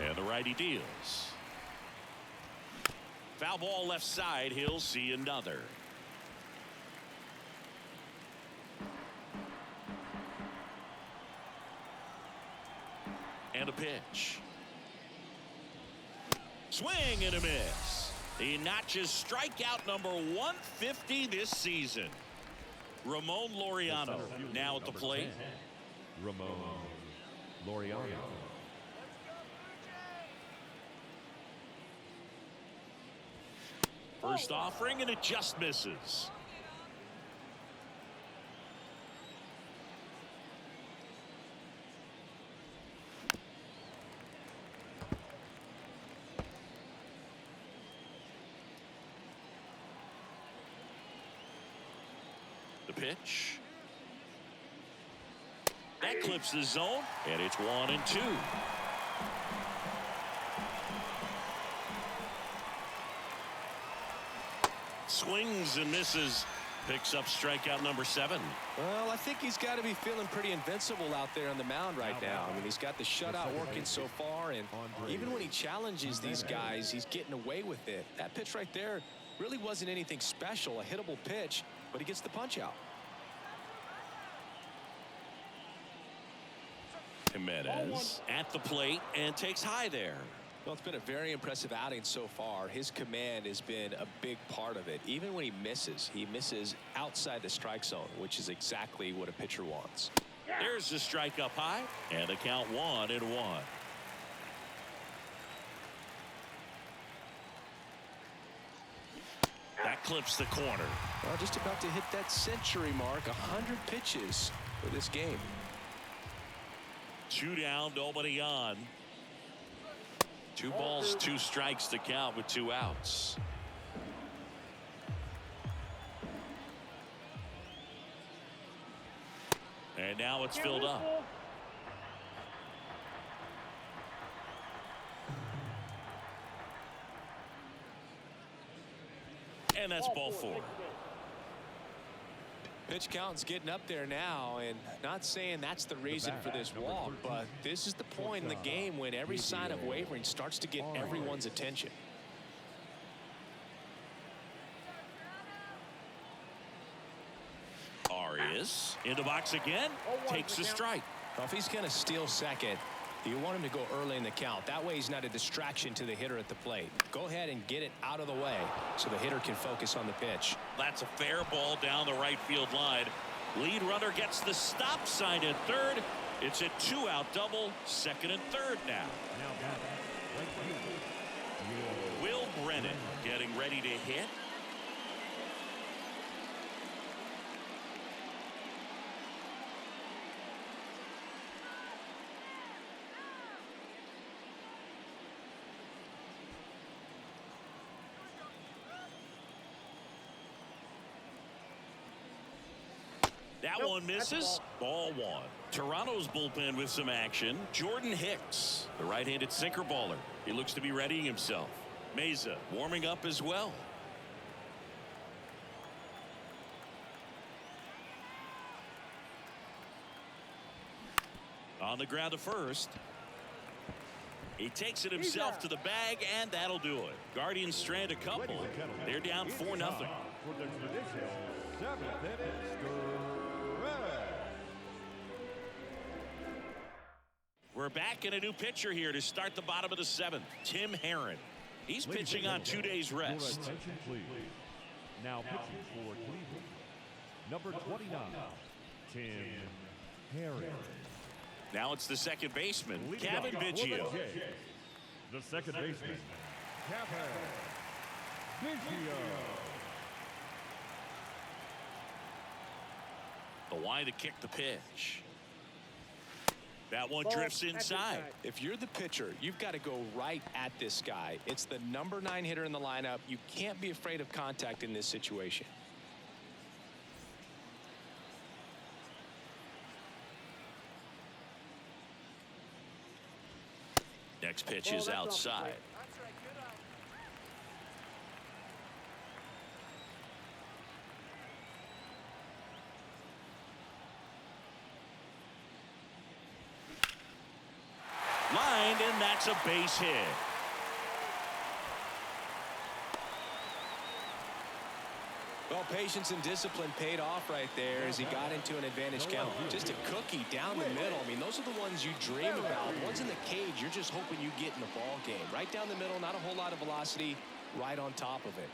And the righty deals. Foul ball left side. He'll see another. And a pitch. Swing and a miss. He notches strikeout number 150 this season. Ramon Laureano now at the plate. Ramon Laureano. First offering, and it just misses. The pitch. That clips the zone, and it's 1-2. Swings and misses. Picks up strikeout number 7. Well, I think he's got to be feeling pretty invincible out there on the mound right now. I mean, he's got the shutout working so far, and even when he challenges these guys, he's getting away with it. That pitch right there really wasn't anything special, a hittable pitch, but he gets the punch out. Jimenez at the plate and takes high there. Well, it's been a very impressive outing so far. His command has been a big part of it. Even when he misses outside the strike zone, which is exactly what a pitcher wants. There's the strike up high, and the count 1-1. That clips the corner. Well, just about to hit that century mark, 100 pitches for this game. 2 down, nobody on. 2 balls, 2 strikes to count with 2 outs. And now it's filled up. And that's ball 4. Pitch count's getting up there now, and not saying that's the reason for this walk, but this is the point in the game when every sign of wavering starts to get everyone's attention. Arias in the box again, takes the strike. Well, if he's going to steal second, you want him to go early in the count. That way he's not a distraction to the hitter at the plate. Go ahead and get it out of the way so the hitter can focus on the pitch. That's a fair ball down the right field line. Lead runner gets the stop sign at third. It's a 2-out double, second and third now. Will Brennan getting ready to hit. That one misses. Ball 1. Toronto's bullpen with some action. Jordan Hicks, the right-handed sinker baller. He looks to be readying himself. Meza warming up as well. On the ground to first. He takes it himself to the bag, and that'll do it. Guardians strand a couple. They're down 4-0. We're back in a new pitcher here to start the bottom of the 7th. Tim Herron. He's pitching on 2 days rest. Attention, please. Now pitching for Cleveland, number 29, Tim Herron. Now it's the second baseman, Leading Kevin off Biggio. The second baseman, Kevin Biggio. The line to kick the pitch. That one drifts inside. If you're the pitcher, you've got to go right at this guy. It's the number 9 hitter in the lineup. You can't be afraid of contact in this situation. Next pitch is outside. Lined, and that's a base hit. Well, patience and discipline paid off right there as he got into an advantage count. Just a cookie down the middle. I mean, those are the ones you dream about. Ones in the cage, you're just hoping you get in the ball game. Right down the middle, not a whole lot of velocity, right on top of it.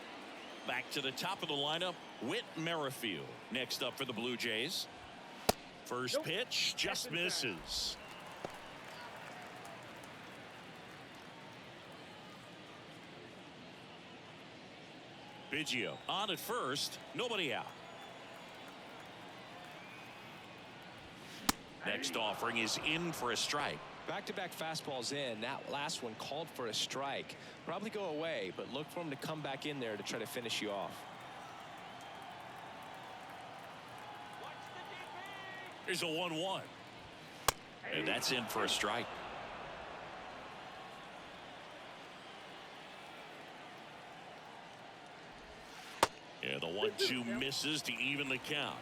Back to the top of the lineup, Whit Merrifield. Next up for the Blue Jays. First pitch just misses. Biggio on at first, nobody out. Next offering is in for a strike. Back-to-back fastballs in. That last one called for a strike. Probably go away, but look for him to come back in there to try to finish you off. Here's a 1-1. And that's in for a strike. Yeah, the 1-2 misses to even the count.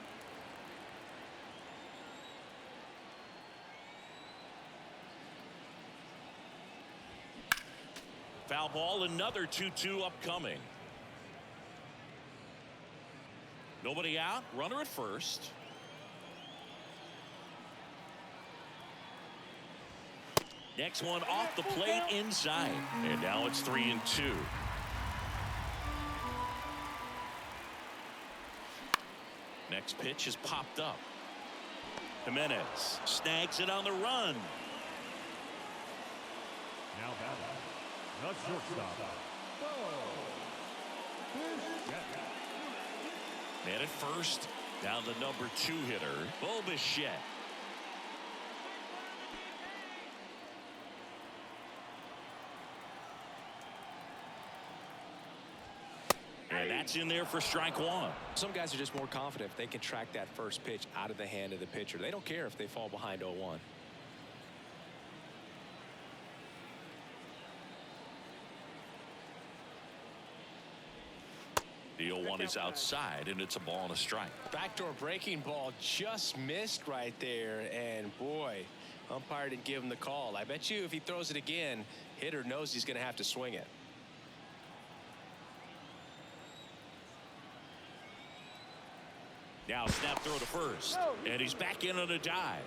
Foul ball, another 2-2 upcoming. Nobody out, runner at first. Next one off the plate inside. And now it's 3-2. Next pitch is popped up. Jimenez snags it on the run. Now batting, the shortstop. Man at first, down the number 2 hitter, Bo Bichette. And that's in there for strike 1. Some guys are just more confident if they can track that first pitch out of the hand of the pitcher. They don't care if they fall behind 0-1. The 0-1 is outside, and it's a ball and a strike. Backdoor breaking ball just missed right there, and boy, umpire didn't give him the call. I bet you if he throws it again, hitter knows he's going to have to swing it. Now snap throw to first, and he's back in on a dive.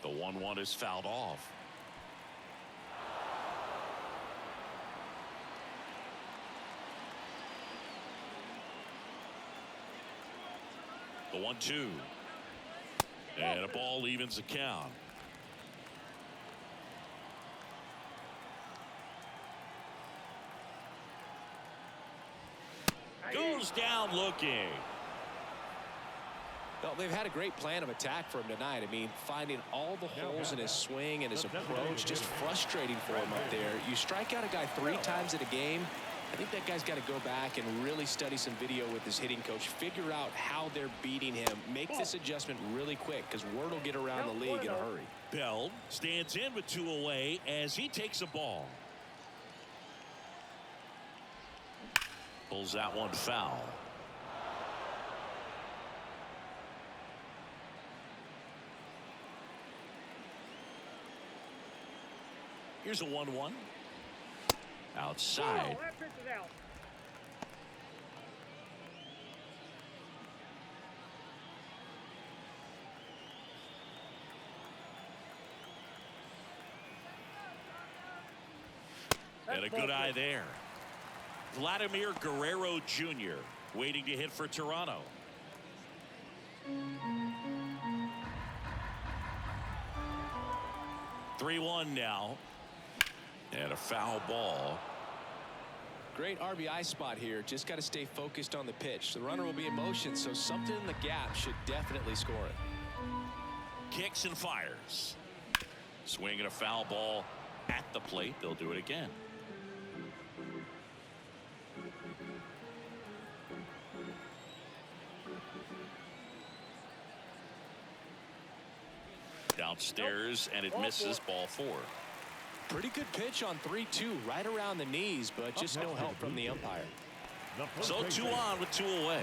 The 1-1 is fouled off. The 1-2. And a ball evens the count. Goes down looking. Well, they've had a great plan of attack for him tonight. I mean, finding all the holes in his swing and his approach, just frustrating for him up there. You strike out a guy 3 times in a game, I think that guy's got to go back and really study some video with his hitting coach, figure out how they're beating him, make this adjustment really quick because word will get around the league in a hurry. Bell stands in with 2 away as he takes a ball. Pulls that one foul. Here's a 1-1. Outside. That pitch is out. And a good eye there. Vladimir Guerrero Jr. waiting to hit for Toronto. (3-1) now. And a foul ball. Great RBI spot here. Just got to stay focused on the pitch. The runner will be in motion, so something in the gap should definitely score it. Kicks and fires. Swinging a foul ball at the plate. They'll do it again. Downstairs, and it misses, ball 4. Pretty good pitch on 3-2, right around the knees, but just no help from the umpire. So 2 on with 2 away.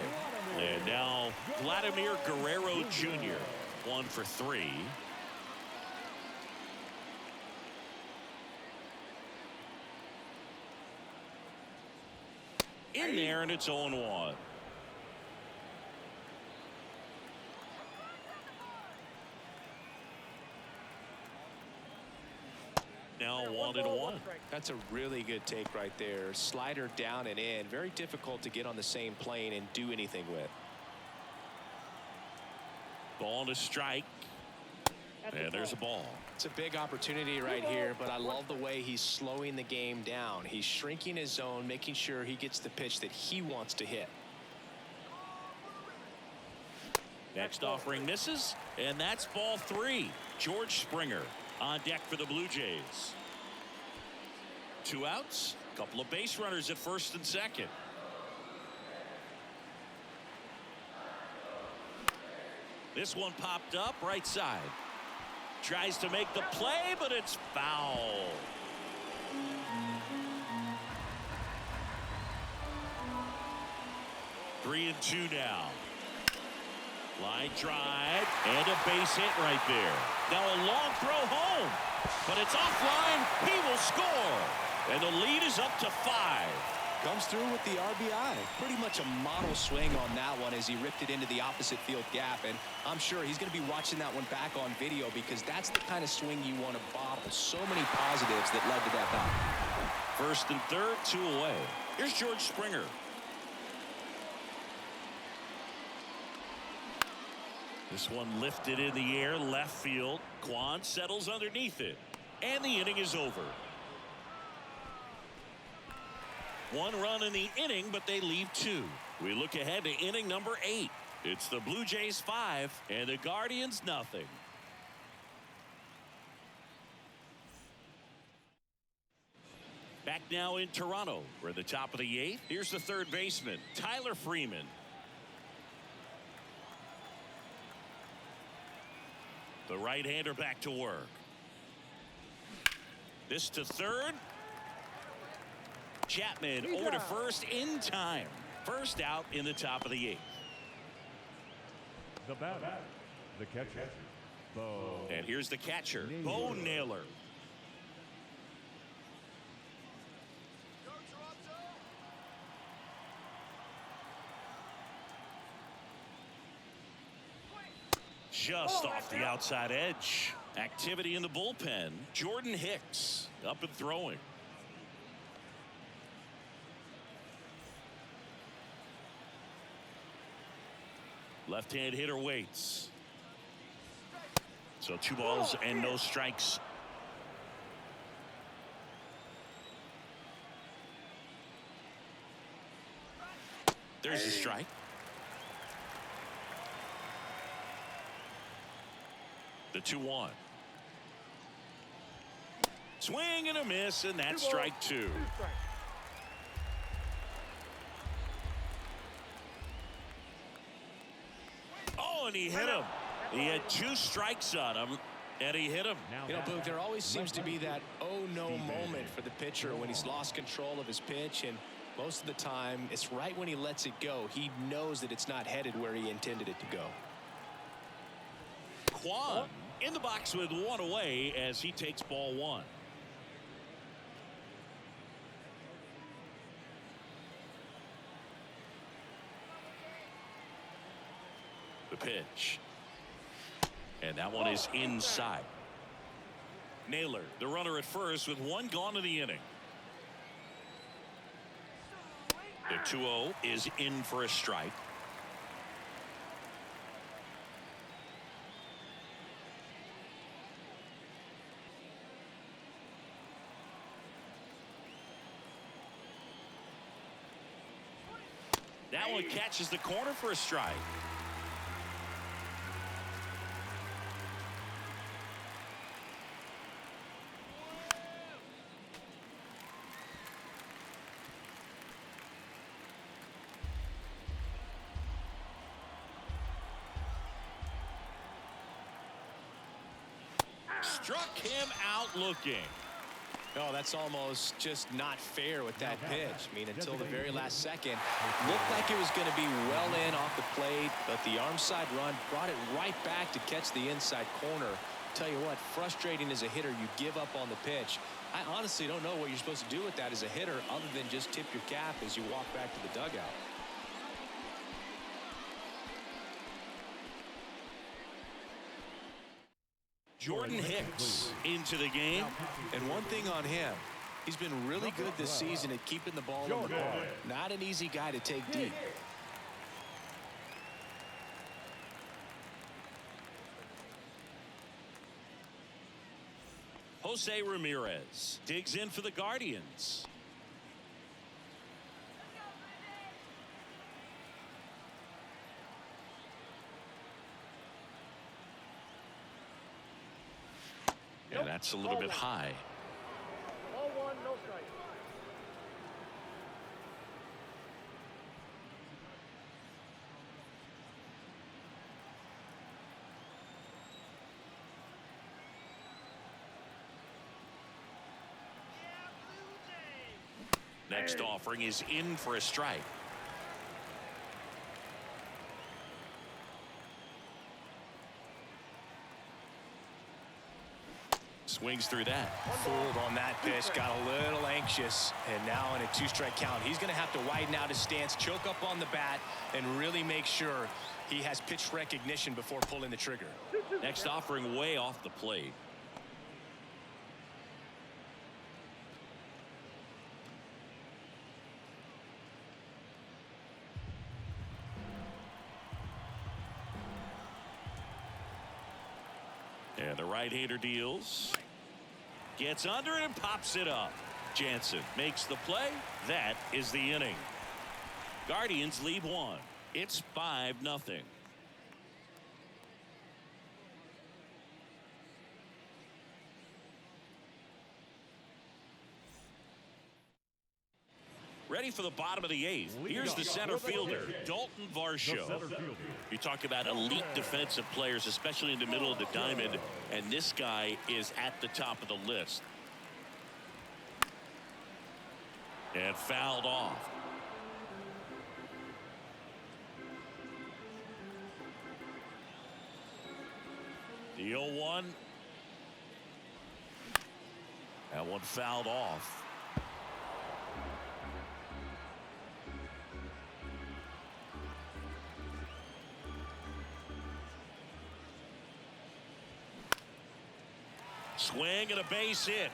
And now Vladimir Guerrero Jr. 1 for 3. In there, and it's 0-1. Now 1-1. That's a really good take right there. Slider down and in. Very difficult to get on the same plane and do anything with. Ball and a strike. And there's a ball. It's a big opportunity right here, but I love the way he's slowing the game down. He's shrinking his zone, making sure he gets the pitch that he wants to hit. Next offering misses, and that's ball 3. George Springer on deck for the Blue Jays. 2 outs, couple of base runners at first and second. This one popped up right side. Tries to make the play, but it's foul. Three and 2 now. Line drive and a base hit right there. Now a long throw home, but it's offline. He will score, and the lead is up to 5. Comes through with the RBI. Pretty much a model swing on that one as he ripped it into the opposite field gap, and I'm sure he's going to be watching that one back on video because that's the kind of swing you want to bottle. So many positives that led to that out. First and third, 2 away. Here's George Springer. This one lifted in the air, left field. Quan settles underneath it, and the inning is over. 1 run in the inning, but they leave 2. We look ahead to inning number 8. It's the Blue Jays 5 and the Guardians nothing. Back now in Toronto. We're at the top of the 8th. Here's the third baseman, Tyler Freeman. The right-hander back to work. This to third. Chapman over to first in time. First out in the top of the 8th. The batter, the catcher, Bo. And here's the catcher, Bo Naylor. Just off the outside edge. Activity in the bullpen. Jordan Hicks up and throwing. Left-hand hitter waits. So 2 balls and no strikes. There's a strike. The 2-1. Swing and a miss, and that's strike 2. Oh, and he hit him. He had 2 strikes on him, and he hit him. You know, Boog, there always seems to be that oh no moment for the pitcher when he's lost control of his pitch, and most of the time it's right when he lets it go. He knows that it's not headed where he intended it to go. Quan in the box with 1 away as he takes ball 1. The pitch. And that one is inside. Naylor, the runner at first with 1 gone in the inning. The 2-0 is in for a strike. That one catches the corner for a strike. Struck him out looking. Oh, that's almost just not fair with that pitch. I mean, until the very last second, looked like it was going to be well in off the plate, but the arm side run brought it right back to catch the inside corner. Tell you what, frustrating as a hitter, you give up on the pitch. I honestly don't know what you're supposed to do with that as a hitter other than just tip your cap as you walk back to the dugout. Jordan Hicks into the game. And one thing on him, he's been really good this season at keeping the ball in the park. Not an easy guy to take deep. Jose Ramirez digs in for the Guardians. Yeah, that's a little bit high. Ball one, no strike. Next offering is in for a strike. Swings through that. Fooled on that pitch, got a little anxious, and now in a 2-strike count, he's going to have to widen out his stance, choke up on the bat, and really make sure he has pitch recognition before pulling the trigger. Next offering way off the plate. And the right-hander deals. Gets under it and pops it up. Jansen makes the play. That is the inning. Guardians lead 1. It's 5-0. Ready for the bottom of the 8th. Here's the center fielder, Dalton Varsho. You talk about elite defensive players, especially in the middle of the diamond, and this guy is at the top of the list. And fouled off. The 0-1. That one fouled off. Swing and a base hit.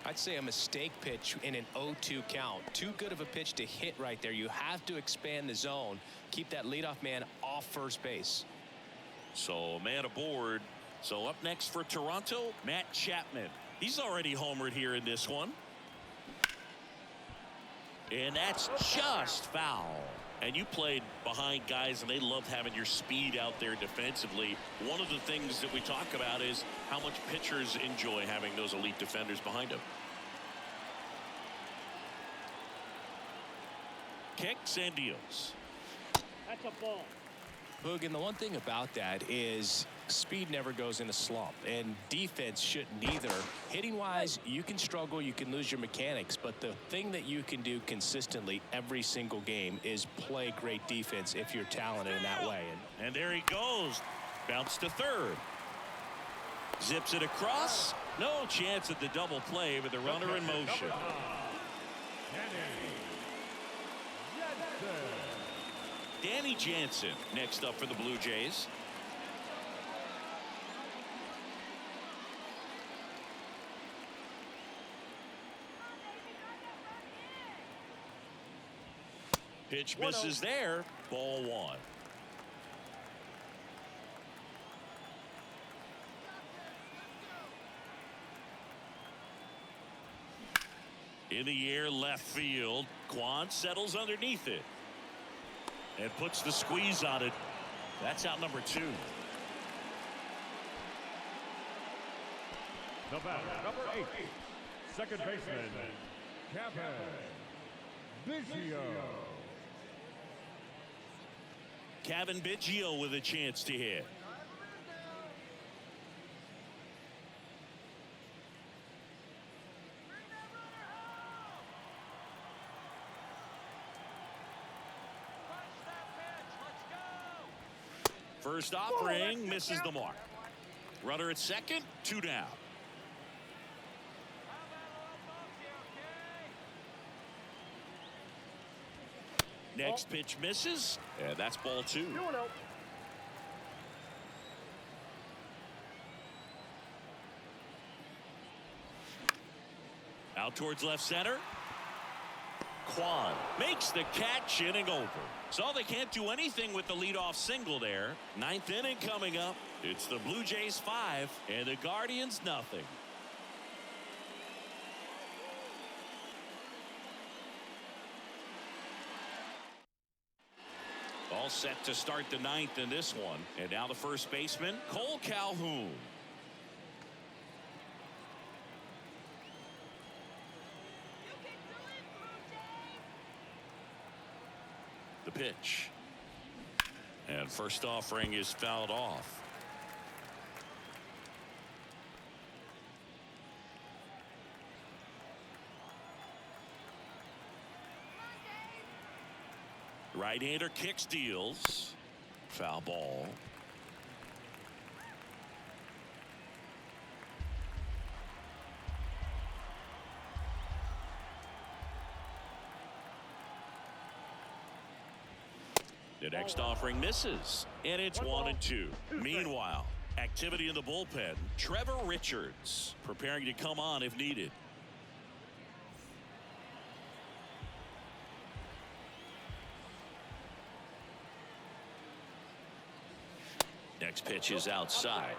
I'd say a mistake pitch in an 0-2 count. Too good of a pitch to hit right there. You have to expand the zone. Keep that leadoff man off first base. So a man aboard. So up next for Toronto, Matt Chapman. He's already homered here in this one. And that's just foul. And you played behind guys, and they loved having your speed out there defensively. One of the things that we talk about is how much pitchers enjoy having those elite defenders behind them. Kicks and deals. That's a ball. Boog, and the one thing about that is speed never goes in a slump, and defense shouldn't either. Hitting wise, you can struggle, you can lose your mechanics, but the thing that you can do consistently every single game is play great defense if you're talented in that way. And there he goes. Bounce to third. Zips it across. No chance at the double play with the runner in motion. Danny Jansen next up for the Blue Jays. Pitch misses there. Ball 1. In the air, left field. Kwan settles underneath it and puts the squeeze on it. That's out number 2. The batter, number 8, second baseman, Kevin Biggio. Kevin Biggio with a chance to hit. First offering misses the mark. Runner at second, 2 down. Next pitch misses, and that's ball 2. 2-0. Out towards left center. Kwan makes the catch, inning over. So they can't do anything with the leadoff single there. Ninth inning coming up. It's the Blue Jays 5 and the Guardians nothing. All set to start the ninth in this one. And now the first baseman, Cole Calhoun. The pitch. And first offering is fouled off. Right-hander kicks, deals. Foul ball. The next offering misses, and it's 1-2. Meanwhile, activity in the bullpen. Trevor Richards preparing to come on if needed. Next pitch is outside.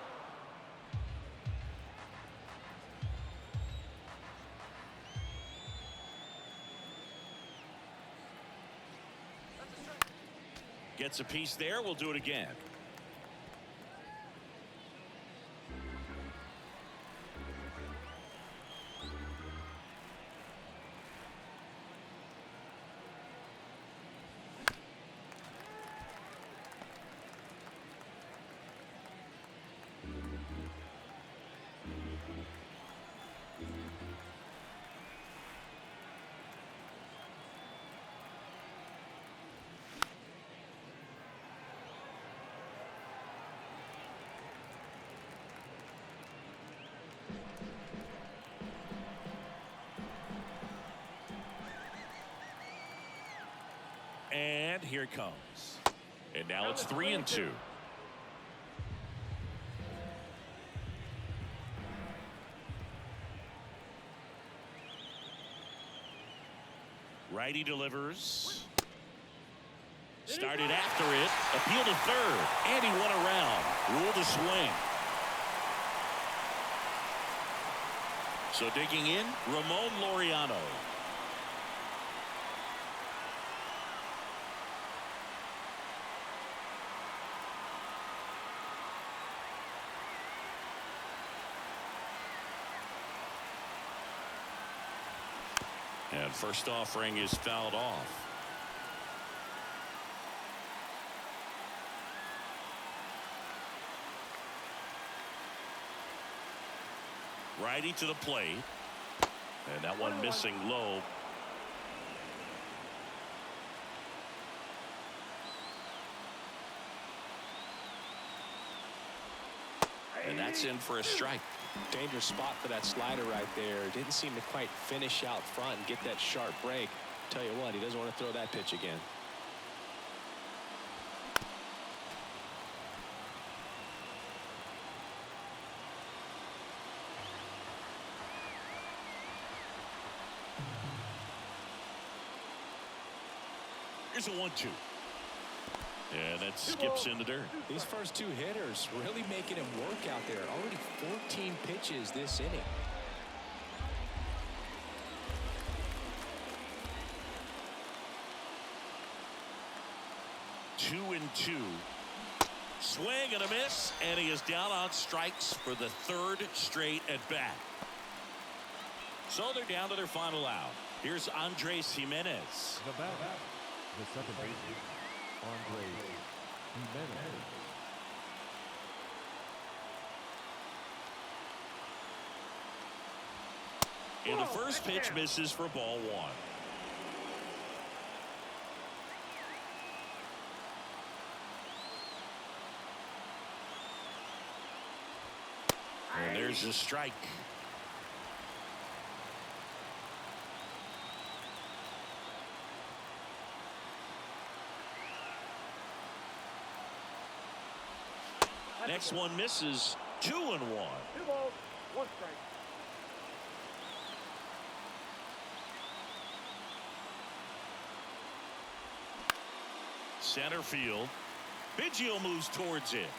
Gets a piece there. We'll do it again. And here it comes. And now it's 3-2. Righty delivers. Started after it. Appeal to third. And he won around. Ruled a swing. So digging in, Ramon Laureano. And first offering is fouled off. Righty to the plate. And that one missing low. And that's in for a strike. Dangerous spot for that slider right there. Didn't seem to quite finish out front and get that sharp break. Tell you what, he doesn't want to throw that pitch again. Here's a 1-2. And that skips in the dirt. These first two hitters really making him work out there. Already 14 pitches this inning. Two and two. Swing and a miss, and he is down on strikes for the third straight at bat. So they're down to their final out. Here's Andres Jimenez. The bat, the second baseman, Andres Jimenez. And the first pitch misses for ball one. And there's a strike. Next one misses. 2-1. 2 balls, 1 strike. Center field. Biggio moves towards it.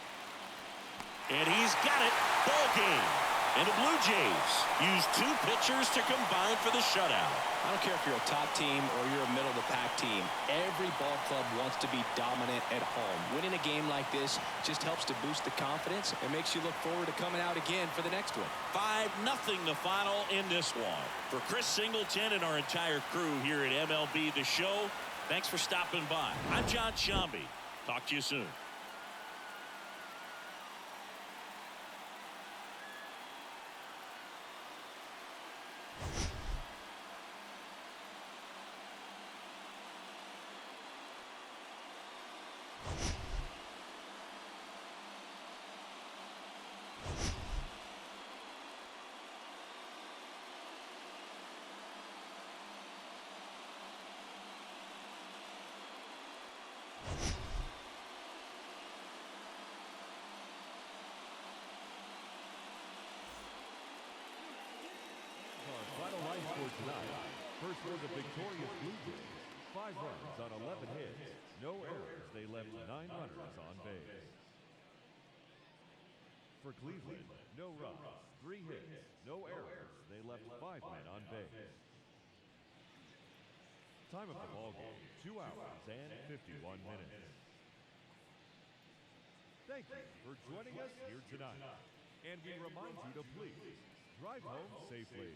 And he's got it. Ball game. And the Blue Jays use 2 pitchers to combine for the shutout. I don't care if you're a top team or you're a middle-of-the-pack team. Every ball club wants to be dominant at home. Winning a game like this just helps to boost the confidence and makes you look forward to coming out again for the next one. 5-0 the final in this one. For Chris Singleton and our entire crew here at MLB The Show, thanks for stopping by. I'm John Shambi. Talk to you soon. Final line score tonight. First for the victorious Blue Jays. 5 runs on 11 hits. No errors. They left 9 runners on base. For Cleveland, no runs, 3 hits, no errors. They left 5 men on base. Time of the ball game, 2 hours and 51 minutes. Thank you for joining us here tonight. And we remind you to please drive home safely.